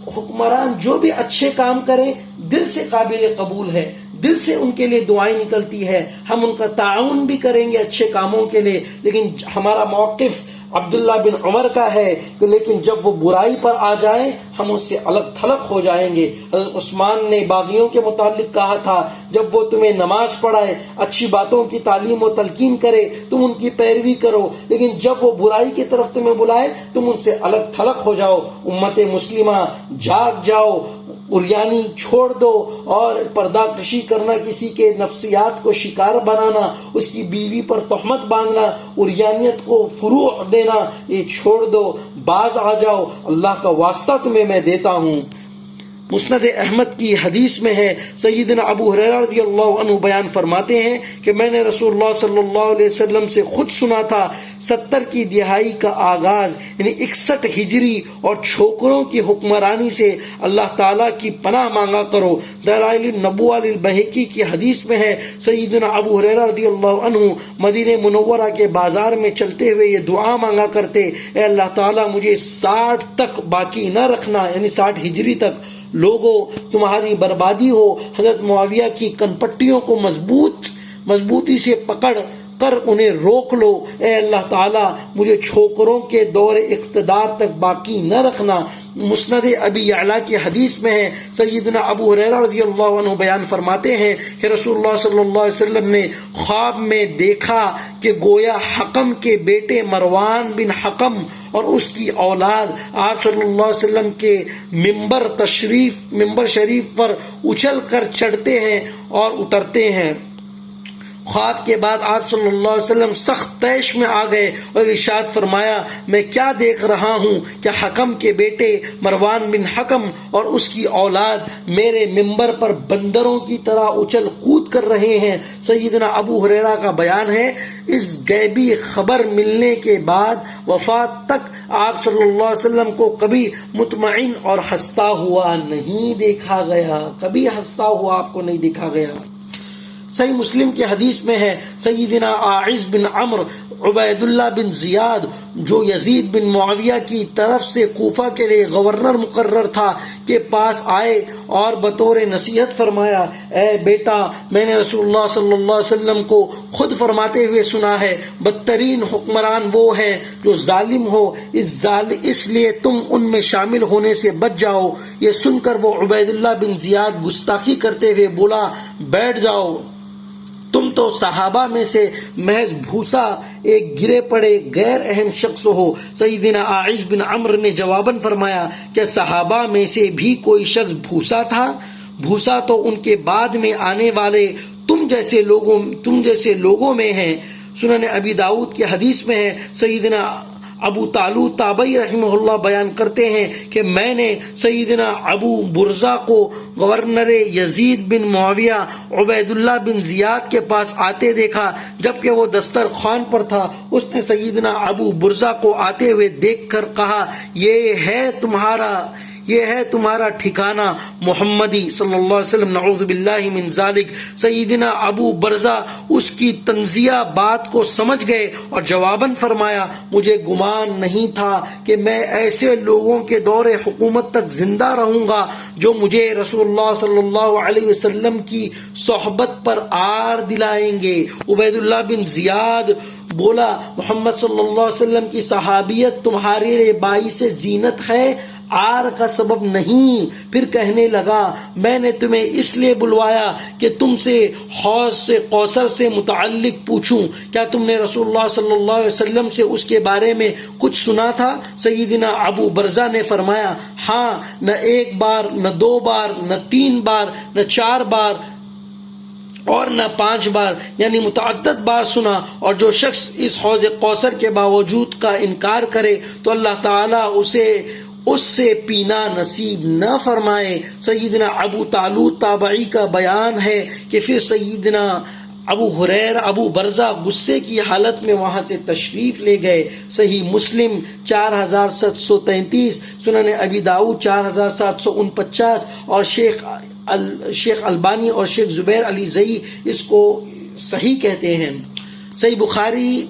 حکمران جو بھی اچھے کام کریں دل سے قابل قبول ہے، دل سے ان کے لیے دعائیں نکلتی ہے، ہم ان کا تعاون بھی کریں گے اچھے کاموں کے لیے، لیکن ہمارا موقف عبداللہ بن عمر کا ہے کہ لیکن جب وہ برائی پر آ جائیں ہم اس سے الگ تھلگ ہو جائیں گے۔ حضرت عثمان نے باغیوں کے متعلق کہا تھا، جب وہ تمہیں نماز پڑھائے، اچھی باتوں کی تعلیم و تلقین کرے، تم ان کی پیروی کرو، لیکن جب وہ برائی کی طرف تمہیں بلائے تم ان سے الگ تھلگ ہو جاؤ۔ امت مسلمہ جاگ جاؤ، عریانی چھوڑ دو، اور پردہ کشی کرنا، کسی کے نفسیات کو شکار بنانا، اس کی بیوی پر تہمت باندھنا، عریانیت کو فروع دینا، یہ چھوڑ دو، باز آ جاؤ، اللہ کا واسطہ تمہیں میں دیتا ہوں۔ مسند احمد کی حدیث میں ہے، سیدنا ابو ہریرہ رضی اللہ عنہ بیان فرماتے ہیں کہ میں نے رسول اللہ صلی اللہ علیہ وسلم سے خود سنا تھا، 70 کی دہائی کا آغاز یعنی 61 ہجری اور چھوکروں کی حکمرانی سے اللہ تعالیٰ کی پناہ مانگا کرو۔ دلائل النبوہ للبیہقی کی حدیث میں ہے، سیدنا ابو ہریرہ رضی اللہ عنہ مدینہ منورہ کے بازار میں چلتے ہوئے یہ دعا مانگا کرتے، اے اللہ تعالیٰ مجھے 60 تک باقی نہ رکھنا، یعنی 60 ہجری تک لوگوں تمہاری بربادی ہو۔ حضرت معاویہ کی کنپٹیوں کو مضبوطی سے پکڑ کر انہیں روک لو، اے اللہ تعالیٰ مجھے چھوکروں کے دور اقتدار تک باقی نہ رکھنا۔ مسند ابی یعلا کی حدیث میں ہے، سیدنا ابو ہریرہ رضی اللہ عنہ بیان فرماتے ہیں کہ رسول اللہ صلی اللہ علیہ وسلم نے خواب میں دیکھا کہ گویا حکم کے بیٹے مروان بن حکم اور اس کی اولاد آپ صلی اللہ علیہ وسلم کے ممبر شریف پر اچھل کر چڑھتے ہیں اور اترتے ہیں۔ خواب کے بعد آپ صلی اللہ علیہ وسلم سخت طیش میں آ گئے اور ارشاد فرمایا، میں کیا دیکھ رہا ہوں کہ حکم کے بیٹے مروان بن حکم اور اس کی اولاد میرے ممبر پر بندروں کی طرح اچھل کود کر رہے ہیں۔ سیدنا ابو ہریرہ کا بیان ہے، اس غیبی خبر ملنے کے بعد وفات تک آپ صلی اللہ علیہ وسلم کو کبھی مطمئن اور ہنستا ہوا نہیں دیکھا گیا، کبھی ہنستا ہوا آپ کو نہیں دیکھا گیا۔ صحیح مسلم کی حدیث میں ہے، سیدنا عاص بن عمرو عبید اللہ بن زیاد جو یزید بن معاویہ کی طرف سے کوفہ کے لیے گورنر مقرر تھا کے پاس آئے اور بطور نصیحت فرمایا، اے بیٹا میں نے رسول اللہ صلی اللہ علیہ وسلم کو خود فرماتے ہوئے سنا ہے، بدترین حکمران وہ ہے جو ظالم ہو، اس لیے تم ان میں شامل ہونے سے بچ جاؤ۔ یہ سن کر وہ عبید اللہ بن زیاد گستاخی کرتے ہوئے بولا، بیٹھ جاؤ، تم تو صحابہ میں سے محض بھوسا ایک گرے پڑے غیر اہم شخص ہو۔ سیدنا عاص بن عمرو نے جواباً فرمایا کہ صحابہ میں سے بھی کوئی شخص بھوسا تھا؟ بھوسا تو ان کے بعد میں آنے والے تم جیسے لوگوں میں ہیں۔ سنن ابی داؤد کی حدیث میں ہے، سیدنا ابو طالوت تابعی رحمہ اللہ بیان کرتے ہیں کہ میں نے سیدنا ابو برزہ کو گورنر یزید بن معاویہ عبید اللہ بن زیاد کے پاس آتے دیکھا، جبکہ وہ دسترخوان پر تھا۔ اس نے سیدنا ابو برزہ کو آتے ہوئے دیکھ کر کہا، یہ ہے تمہارا ٹھکانہ محمدی صلی اللہ علیہ وسلم، نعوذ باللہ من ذالک۔ سیدنا ابو برزہ اس کی تنزیہ بات کو سمجھ گئے اور جواباً فرمایا، مجھے گمان نہیں تھا کہ میں ایسے لوگوں کے دور حکومت تک زندہ رہوں گا جو مجھے رسول اللہ صلی اللہ علیہ وسلم کی صحبت پر آر دلائیں گے۔ عبید اللہ بن زیاد بولا، محمد صلی اللہ علیہ وسلم کی صحابیت تمہارے لیے باعث زینت ہے، آر کا سبب نہیں۔ پھر کہنے لگا، میں نے تمہیں اس لیے بلوایا کہ تم سے حوض سے کوثر سے متعلق پوچھوں، کیا تم نے رسول اللہ صلی اللہ علیہ وسلم سے اس کے بارے میں کچھ سنا تھا؟ سیدنا ابو برزہ نے فرمایا، ہاں، نہ ایک بار، نہ 2 بار، نہ 3 بار، نہ 4 بار اور نہ 5 بار، یعنی متعدد بار سنا، اور جو شخص اس حوض کوثر کے باوجود کا انکار کرے تو اللہ تعالیٰ اسے اس سے پینا نصیب نہ فرمائے۔ سیدنا ابو طالوت تابعی کا بیان ہے کہ پھر سیدنا ابو برزہ غصے کی حالت میں وہاں سے تشریف لے گئے۔ صحیح مسلم 4733، سنن ابی داؤد 4749، اور شیخ البانی اور شیخ زبیر علی زئی اس کو صحیح کہتے ہیں۔ صحیح بخاری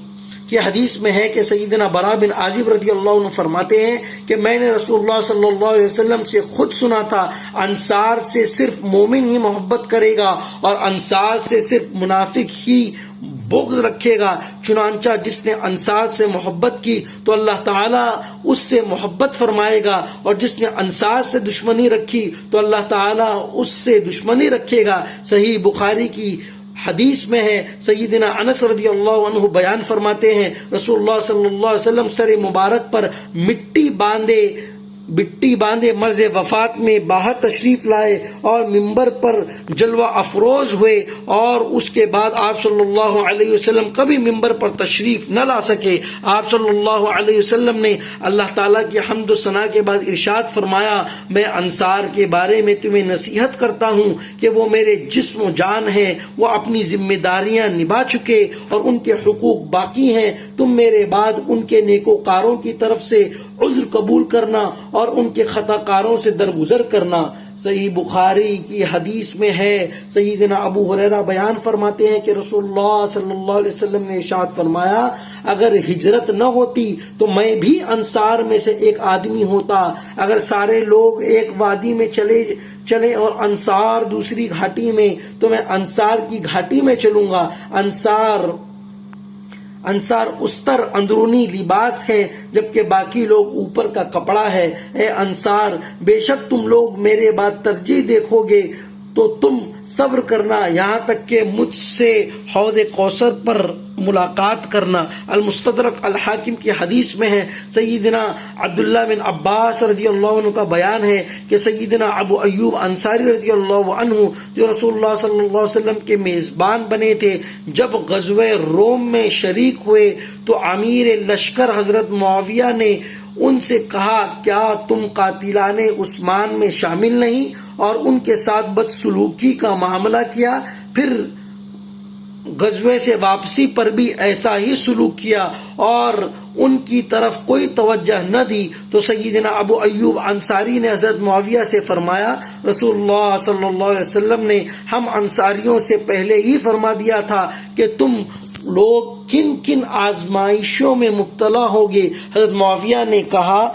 کی حدیث میں ہے کہ سیدنا براء بن عازب رضی اللہ عنہ فرماتے ہیں کہ میں نے رسول اللہ صلی اللہ علیہ وسلم سے خود سنا تھا، انصار سے صرف مومن ہی محبت کرے گا اور انصار سے صرف منافق ہی بغض رکھے گا۔ چنانچہ جس نے انصار سے محبت کی تو اللہ تعالیٰ اس سے محبت فرمائے گا، اور جس نے انصار سے دشمنی رکھی تو اللہ تعالیٰ اس سے دشمنی رکھے گا۔ صحیح بخاری کی حدیث میں ہے، سیدنا انس رضی اللہ عنہ بیان فرماتے ہیں رسول اللہ صلی اللہ علیہ وسلم سر مبارک پر مٹی باندھے مرض وفات میں باہر تشریف لائے اور ممبر پر جلوہ افروز ہوئے، اور اس کے بعد آپ صلی اللہ علیہ وسلم کبھی ممبر پر تشریف نہ لا سکے۔ آپ صلی اللہ علیہ وسلم نے اللہ تعالیٰ کی حمد و ثنا کے بعد ارشاد فرمایا، میں انصار کے بارے میں تمہیں نصیحت کرتا ہوں کہ وہ میرے جسم و جان ہیں، وہ اپنی ذمہ داریاں نبھا چکے اور ان کے حقوق باقی ہیں، تم میرے بعد ان کے نیکوکاروں کی طرف سے عذر قبول کرنا اور ان کے خطا کاروں سے درگزر کرنا۔ صحیح بخاری کی حدیث میں ہے، سیدنا ابو ہریرہ بیان فرماتے ہیں کہ رسول اللہ صلی اللہ علیہ وسلم نے ارشاد فرمایا، اگر ہجرت نہ ہوتی تو میں بھی انصار میں سے ایک آدمی ہوتا۔ اگر سارے لوگ ایک وادی میں چلے اور انصار دوسری گھاٹی میں، تو میں انصار کی گھاٹی میں چلوں گا۔ انصار استر اندرونی لباس ہے، جبکہ باقی لوگ اوپر کا کپڑا ہے۔ اے انصار، بے شک تم لوگ میرے بعد ترجیح دیکھو گے تو تم صبر کرنا یہاں تک کہ مجھ سے حوض کوثر پر ملاقات کرنا۔ المستدرک الحاکم کی حدیث میں ہے، سیدنا عبداللہ بن عباس رضی اللہ عنہ کا بیان ہے کہ سیدنا ابو ایوب انصاری رضی اللہ عنہ جو رسول اللہ صلی اللہ علیہ وسلم کے میزبان بنے تھے، جب غزوہ روم میں شریک ہوئے تو امیر لشکر حضرت معاویہ نے ان سے کہا، کیا تم قاتلان عثمان میں شامل نہیں، اور ان کے ساتھ بدسلوکی کا معاملہ کیا؟ پھر غزوے سے واپسی پر بھی ایسا ہی سلوک کیا اور ان کی طرف کوئی توجہ نہ دی۔ تو سیدنا ابو ایوب انصاری نے حضرت معاویہ سے فرمایا، رسول اللہ صلی اللہ علیہ وسلم نے ہم انصاریوں سے پہلے ہی فرما دیا تھا کہ تم لوگ کن کن آزمائشوں میں مبتلا ہوگے۔ حضرت معاویہ نے کہا،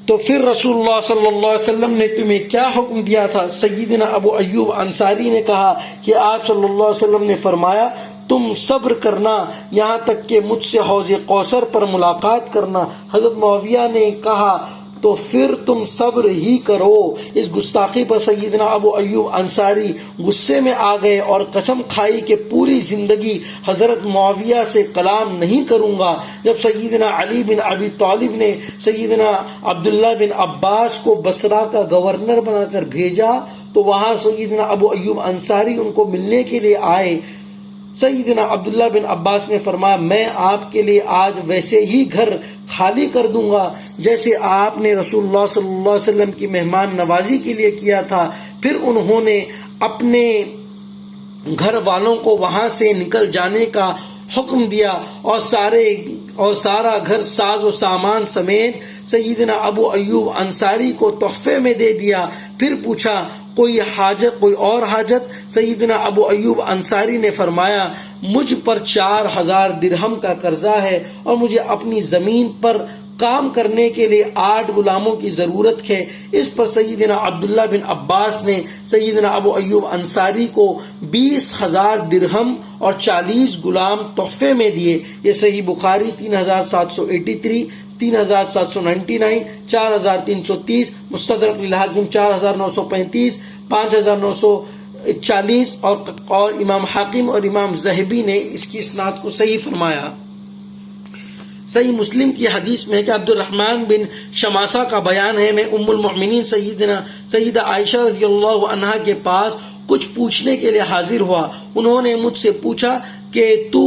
تو پھر رسول اللہ صلی اللہ علیہ وسلم نے تمہیں کیا حکم دیا تھا؟ سیدنا ابو ایوب انصاری نے کہا کہ آپ صلی اللہ علیہ وسلم نے فرمایا، تم صبر کرنا یہاں تک کہ مجھ سے حوض کوثر پر ملاقات کرنا۔ حضرت معاویہ نے کہا، تو پھر تم صبر ہی کرو۔ اس گستاخی پر سیدنا ابو ایوب انصاری غصے میں آ گئے اور قسم کھائی کہ پوری زندگی حضرت معاویہ سے کلام نہیں کروں گا۔ جب سیدنا علی بن ابی طالب نے سیدنا عبداللہ بن عباس کو بصرہ کا گورنر بنا کر بھیجا تو وہاں سیدنا ابو ایوب انصاری ان کو ملنے کے لیے آئے۔ سیدنا عبداللہ بن عباس نے فرمایا، میں آپ کے لیے آج ویسے ہی گھر خالی کر دوں گا جیسے آپ نے رسول اللہ صلی اللہ علیہ وسلم کی مہمان نوازی کے لیے کیا تھا۔ پھر انہوں نے اپنے گھر والوں کو وہاں سے نکل جانے کا حکم دیا اور سارا گھر ساز و سامان سمیت سیدنا ابو ایوب انصاری کو تحفے میں دے دیا۔ پھر پوچھا، کوئی اور حاجت؟ سیدنا ابو ایوب انصاری نے فرمایا، مجھ پر 4000 درہم کا قرضہ ہے اور مجھے اپنی زمین پر کام کرنے کے لیے 8 غلاموں کی ضرورت ہے۔ اس پر سیدنا عبداللہ بن عباس نے سیدنا ابو ایوب انصاری کو 20,000 درہم اور 40 غلام تحفے میں دیے۔ یہ صحیح بخاری 3783، 3799، 4330، مستدرک الحاکم 4935، 5940 اور امام حاکم اور امام ذہبی نے اس کی اسناد کو صحیح فرمایا۔ صحیح مسلم کی حدیث میں ہے کہ عبد الرحمن بن شماسہ کا بیان ہے، میں ام المؤمنین سیدہ عائشہ رضی اللہ عنہا کے پاس کچھ پوچھنے کے لیے حاضر ہوا۔ انہوں نے مجھ سے پوچھا کہ تو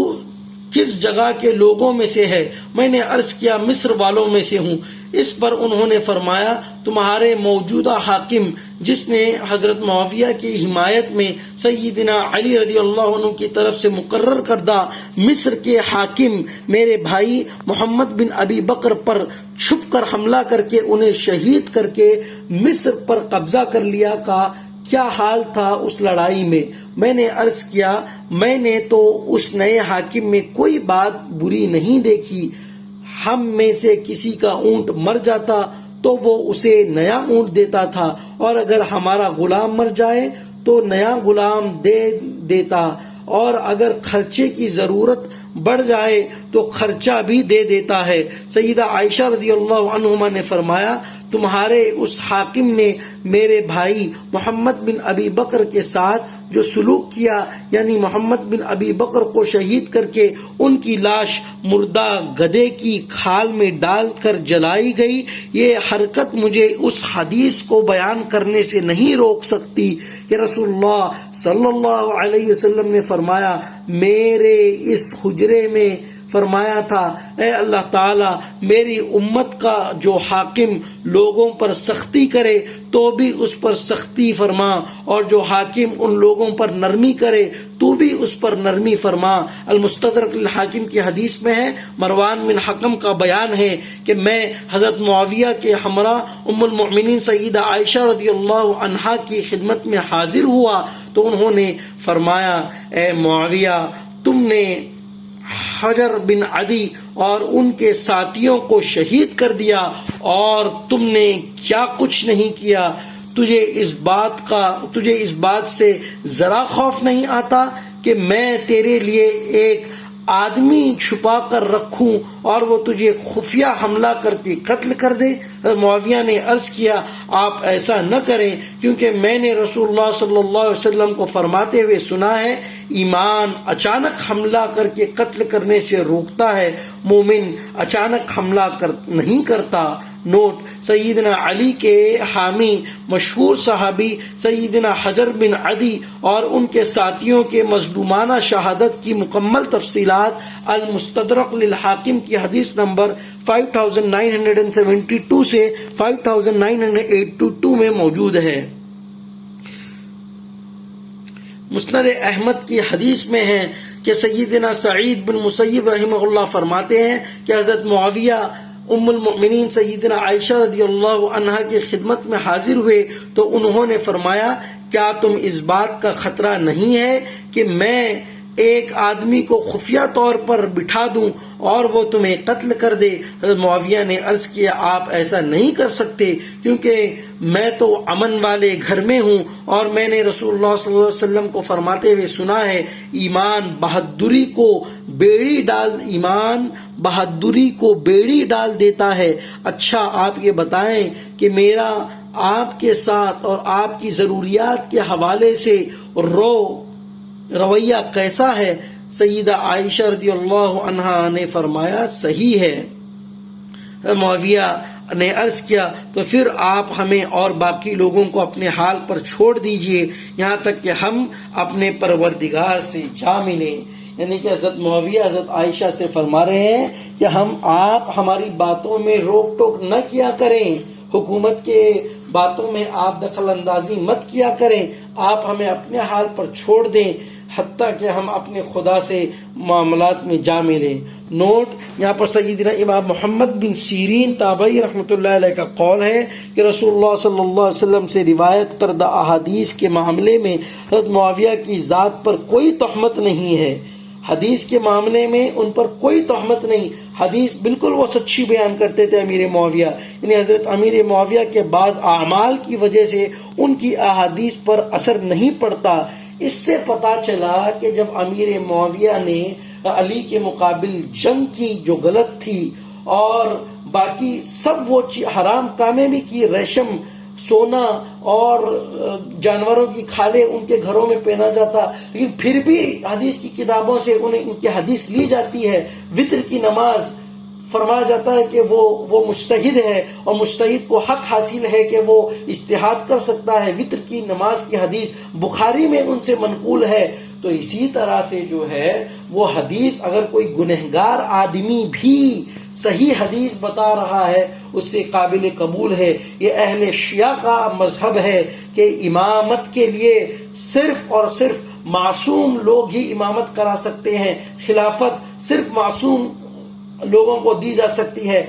کس جگہ کے لوگوں میں سے ہے؟ میں نے عرض کیا مصر والوں میں سے ہوں۔ اس پر انہوں نے فرمایا تمہارے موجودہ حاکم جس نے حضرت معاویہ کی حمایت میں سیدنا علی رضی اللہ عنہ کی طرف سے مقرر کردہ مصر کے حاکم میرے بھائی محمد بن ابی بکر پر چھپ کر حملہ کر کے انہیں شہید کر کے مصر پر قبضہ کر لیا کا کیا حال تھا اس لڑائی میں؟ میں نے عرض کیا میں نے تو اس نئے حاکم میں کوئی بات بری نہیں دیکھی۔ ہم میں سے کسی کا اونٹ مر جاتا تو وہ اسے نیا اونٹ دیتا تھا، اور اگر ہمارا غلام مر جائے تو نیا غلام دے دیتا، اور اگر خرچے کی ضرورت بڑھ جائے تو خرچہ بھی دے دیتا ہے۔ سیدہ عائشہ رضی اللہ عنہما نے فرمایا تمہارے اس حاکم نے میرے بھائی محمد بن ابی بکر کے ساتھ جو سلوک کیا، یعنی محمد بن ابی بکر کو شہید کر کے ان کی لاش مردہ گدھے کی کھال میں ڈال کر جلائی گئی، یہ حرکت مجھے اس حدیث کو بیان کرنے سے نہیں روک سکتی کہ رسول اللہ صلی اللہ علیہ وسلم نے فرمایا میرے اس حجرے میں فرمایا تھا اے اللہ تعالی میری امت کا جو حاکم لوگوں پر سختی کرے تو بھی اس پر سختی فرما، اور جو حاکم ان لوگوں پر نرمی کرے تو بھی اس پر نرمی فرما۔ المستدرک الحاکم کی حدیث میں ہے، مروان بن حکم کا بیان ہے کہ میں حضرت معاویہ کے ہمراہ ام المؤمنین سیدہ عائشہ رضی اللہ عنہا کی خدمت میں حاضر ہوا تو انہوں نے فرمایا اے معاویہ تم نے حجر بن عدی اور ان کے ساتھیوں کو شہید کر دیا اور تم نے کیا کچھ نہیں کیا، تجھے اس بات سے ذرا خوف نہیں آتا کہ میں تیرے لیے ایک آدمی چھپا کر رکھوں اور وہ تجھے خفیہ حملہ کر کے قتل کر دے؟ معاویہ نے عرض کیا آپ ایسا نہ کریں، کیونکہ میں نے رسول اللہ صلی اللہ علیہ وسلم کو فرماتے ہوئے سنا ہے ایمان اچانک حملہ کر کے قتل کرنے سے روکتا ہے، مومن اچانک حملہ نہیں کرتا۔ نوٹ: سیدنا علی کے حامی مشہور صحابی سیدنا حجر بن عدی اور ان کے ساتھیوں کے مظلومانہ شہادت کی مکمل تفصیلات المستدرک للحاکم کی حدیث نمبر 5972 سے 5982 میں موجود ہے۔ مسند احمد کی حدیث میں ہے کہ سیدنا سعید بن مسیب رحمہ اللہ فرماتے ہیں کہ حضرت معاویہ ام المؤمنین سیدنا عائشہ رضی اللہ عنہا کی خدمت میں حاضر ہوئے تو انہوں نے فرمایا کیا تم اس بات کا خطرہ نہیں ہے کہ میں ایک آدمی کو خفیہ طور پر بٹھا دوں اور وہ تمہیں قتل کر دے؟ حضرت معاویہ نے عرض کیا آپ ایسا نہیں کر سکتے، کیونکہ میں تو امن والے گھر میں ہوں اور میں نے رسول اللہ صلی اللہ علیہ وسلم کو فرماتے ہوئے سنا ہے ایمان بہادری کو بیڑی ڈال دیتا ہے۔ اچھا آپ یہ بتائیں کہ میرا آپ کے ساتھ اور آپ کی ضروریات کے حوالے سے رویہ کیسا ہے؟ سیدہ عائشہ رضی اللہ عنہا نے فرمایا صحیح ہے۔ معاویہ نے عرض کیا تو پھر آپ ہمیں اور باقی لوگوں کو اپنے حال پر چھوڑ دیجئے یہاں تک کہ ہم اپنے پروردگار سے جا ملیں۔ یعنی کہ حضرت معاویہ حضرت عائشہ سے فرما رہے ہیں کہ آپ ہماری باتوں میں روک ٹوک نہ کیا کریں، حکومت کے باتوں میں آپ دخل اندازی مت کیا کریں، آپ ہمیں اپنے حال پر چھوڑ دیں حتیٰ کہ ہم اپنے خدا سے معاملات میں جا ملیں۔ نوٹ: یہاں پر سیدنا امام محمد بن سیرین تابعی رحمۃ اللہ علیہ کا قول ہے کہ رسول اللہ صلی اللہ علیہ وسلم سے روایت کردہ احادیث کے معاملے میں حضرت معاویہ کی ذات پر کوئی تہمت نہیں ہے۔ حدیث کے معاملے میں ان پر کوئی تہمت نہیں، حدیث بالکل وہ سچی بیان کرتے تھے امیر معاویہ، یعنی حضرت امیر معاویہ کے بعض اعمال کی وجہ سے ان کی احادیث پر اثر نہیں پڑتا۔ اس سے پتا چلا کہ جب امیر معاویہ نے علی کے مقابل جنگ کی جو غلط تھی اور باقی سب وہ حرام کامیں بھی کی، ریشم، سونا اور جانوروں کی کھالیں ان کے گھروں میں پہنا جاتا، لیکن پھر بھی حدیث کی کتابوں سے انہیں ان کی حدیث لی جاتی ہے۔ وتر کی نماز فرمایا جاتا ہے کہ وہ مجتہد ہے اور مجتہد کو حق حاصل ہے کہ وہ اجتہاد کر سکتا ہے۔ وتر کی نماز کی حدیث بخاری میں ان سے منقول ہے۔ تو اسی طرح سے جو ہے وہ حدیث اگر کوئی گنہگار آدمی بھی صحیح حدیث بتا رہا ہے اس سے قابل قبول ہے۔ یہ اہل شیعہ کا مذہب ہے کہ امامت کے لیے صرف اور صرف معصوم لوگ ہی امامت کرا سکتے ہیں، خلافت صرف معصوم لوگوں کو دی جا سکتی ہے۔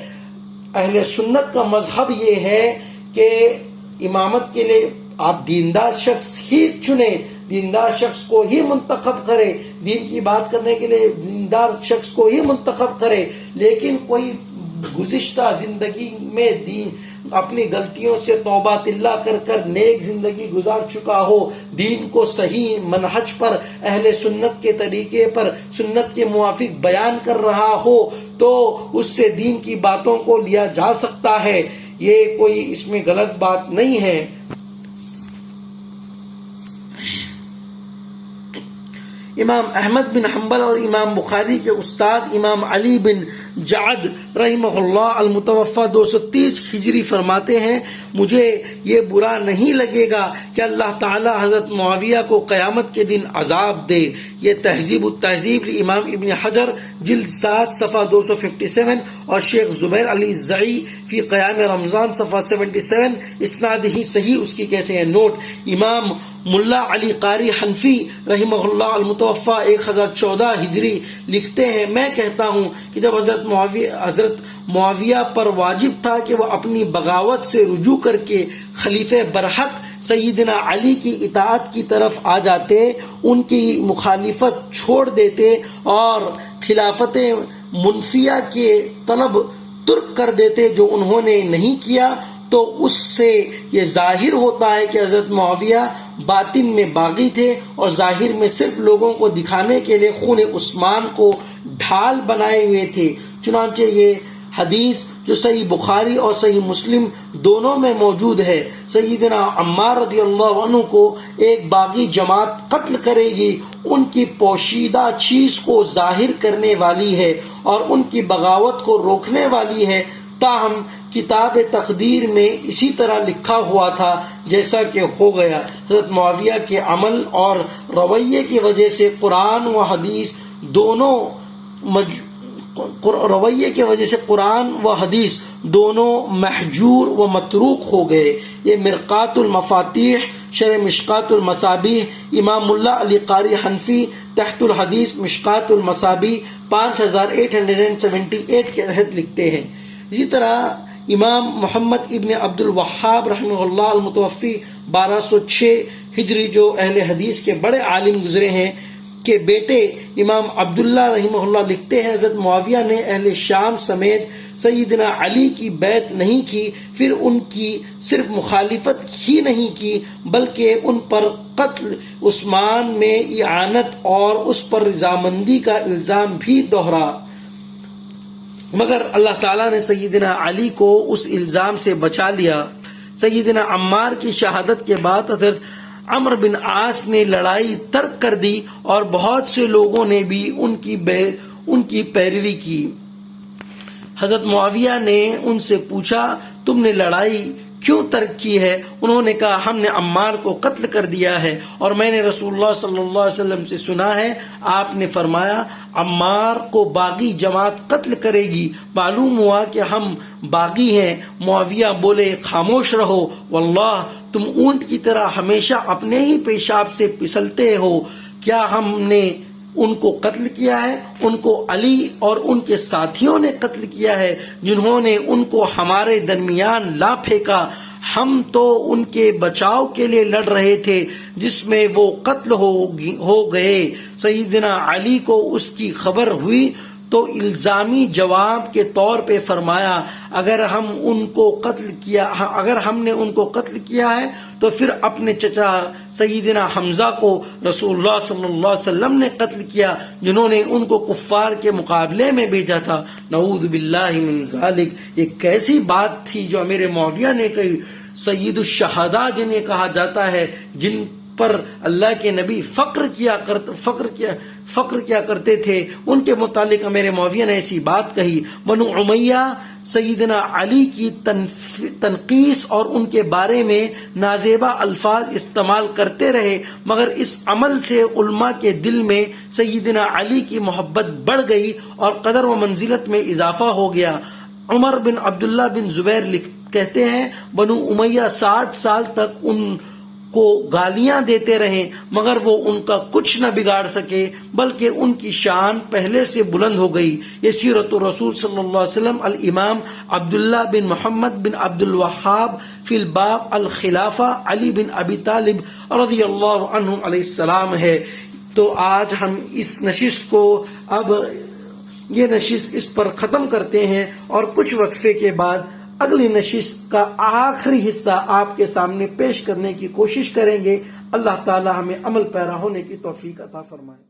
اہل سنت کا مذہب یہ ہے کہ امامت کے لیے آپ دیندار شخص ہی چنیں، دیندار شخص کو ہی منتخب کرے، دین کی بات کرنے کے لیے دیندار شخص کو ہی منتخب کرے، لیکن کوئی گزشتہ زندگی میں دین اپنی غلطیوں سے توبہ اللہ کر کر نیک زندگی گزار چکا ہو، دین کو صحیح منہج پر اہل سنت کے طریقے پر سنت کے موافق بیان کر رہا ہو تو اس سے دین کی باتوں کو لیا جا سکتا ہے، یہ کوئی اس میں غلط بات نہیں ہے۔ امام احمد بن حنبل اور امام بخاری کے استاد امام علی بن جعد رحمہ اللہ المتوفی 230 ہجری فرماتے ہیں، مجھے یہ برا نہیں لگے گا کہ اللہ تعالی حضرت معاویہ کو قیامت کے دن عذاب دے۔ یہ تہذیب التہذیب امام ابن حجر جلد 7 صفحہ 257 اور شیخ زبیر علی زئی فی قیام رمضان صفحہ 77 اسناد ہی صحیح اس کی کہتے ہیں۔ نوٹ: امام ملا علی قاری حنفی رحمہ اللہ المتوفی 1014 ہجری لکھتے ہیں، میں کہتا ہوں کہ جب حضرت معاویہ پر واجب تھا کہ وہ اپنی بغاوت سے رجوع کر کے خلیفہ برحق سیدنا علی کی اطاعت کی طرف آ جاتے، ان کی مخالفت چھوڑ دیتے اور خلافت منفیہ کے طلب ترک کر دیتے جو انہوں نے نہیں کیا، تو اس سے یہ ظاہر ہوتا ہے کہ حضرت معاویہ باطن میں باغی تھے اور ظاہر میں صرف لوگوں کو دکھانے کے لیے خون عثمان کو ڈھال بنائے ہوئے تھے۔ چنانچہ یہ حدیث جو صحیح بخاری اور صحیح مسلم دونوں میں موجود ہے، سیدنا عمار رضی اللہ عنہ کو ایک باغی جماعت قتل کرے گی، ان کی پوشیدہ چیز کو ظاہر کرنے والی ہے اور ان کی بغاوت کو روکنے والی ہے، تاہم کتاب تقدیر میں اسی طرح لکھا ہوا تھا جیسا کہ ہو گیا۔ حضرت معاویہ کے عمل اور رویے کی وجہ سے قرآن و حدیث دونوں محجور و متروک ہو گئے۔ یہ مرقات المفاتیح شرح مشکات المصابیح امام ملا علی قاری حنفی تحت الحدیث مشکات المصابیح 5878 کے تحت لکھتے ہیں۔ اسی طرح امام محمد ابن عبد الوہاب رحمہ اللہ المتوفی 1206 ہجری جو اہل حدیث کے بڑے عالم گزرے ہیں کے بیٹے امام عبداللہ رحمہ اللہ لکھتے ہیں، حضرت معاویہ نے اہل شام سمیت سیدنا علی کی بیعت نہیں کی، پھر ان کی صرف مخالفت ہی نہیں کی بلکہ ان پر قتل عثمان میں اعانت اور اس پر رضامندی کا الزام بھی دوہرا، مگر اللہ تعالیٰ نے سیدنا علی کو اس الزام سے بچا لیا۔ سیدنا عمار کی شہادت کے بعد حضرت عمرو بن عاص نے لڑائی ترک کر دی اور بہت سے لوگوں نے بھی ان کی پیروی کی۔ حضرت معاویہ نے ان سے پوچھا، تم نے لڑائی کیوں ترک کی ہے؟ انہوں نے کہا، ہم نے عمار کو قتل کر دیا ہے اور میں نے رسول اللہ صلی اللہ علیہ وسلم سے سنا ہے، آپ نے فرمایا عمار کو باغی جماعت قتل کرے گی۔ معلوم ہوا کہ ہم باغی ہیں۔ معاویہ بولے، خاموش رہو، واللہ تم اونٹ کی طرح ہمیشہ اپنے ہی پیشاب سے پسلتے ہو، کیا ہم نے ان کو قتل کیا ہے؟ ان کو علی اور ان کے ساتھیوں نے قتل کیا ہے جنہوں نے ان کو ہمارے درمیان لا پھینکا، ہم تو ان کے بچاؤ کے لیے لڑ رہے تھے جس میں وہ قتل ہو گئے۔ سیدنا علی کو اس کی خبر ہوئی تو الزامی جواب کے طور پہ فرمایا، اگر ہم نے ان کو قتل کیا ہے تو پھر اپنے چچا سیدنا حمزہ کو رسول اللہ صلی اللہ علیہ وسلم نے قتل کیا جنہوں نے ان کو کفار کے مقابلے میں بھیجا تھا۔ نعوذ باللہ من ذالک، یہ کیسی بات تھی جو امیر معاویہ نے کہی۔ سید الشہداء جنہیں کہا جاتا ہے، جن پر اللہ کے نبی فخر کیا کرتے تھے، ان کے متعلق امیر معاویہ نے ایسی بات کہی۔ بنو امیہ سیدنا علی کی تنقیص اور ان کے بارے میں نازیبا الفاظ استعمال کرتے رہے، مگر اس عمل سے علماء کے دل میں سیدنا علی کی محبت بڑھ گئی اور قدر و منزلت میں اضافہ ہو گیا۔ عمر بن عبداللہ بن زبیر کہتے ہیں بنو امیہ 60 سال تک ان کو گالیاں دیتے رہے، مگر وہ ان کا کچھ نہ بگاڑ سکے، بلکہ ان کی شان پہلے سے بلند ہو گئی۔ یہ سیرت الرسول صلی اللہ علیہ وسلم الامام عبداللہ بن محمد بن عبد الوہاب فی الباب الخلافہ علی بن ابی طالب رضی اللہ عنہ علیہ السلام ہے۔ تو آج ہم اس نشست کو یہ نشست اس پر ختم کرتے ہیں، اور کچھ وقفے کے بعد اگلی نشست کا آخری حصہ آپ کے سامنے پیش کرنے کی کوشش کریں گے۔ اللہ تعالی ہمیں عمل پیرا ہونے کی توفیق عطا فرمائے۔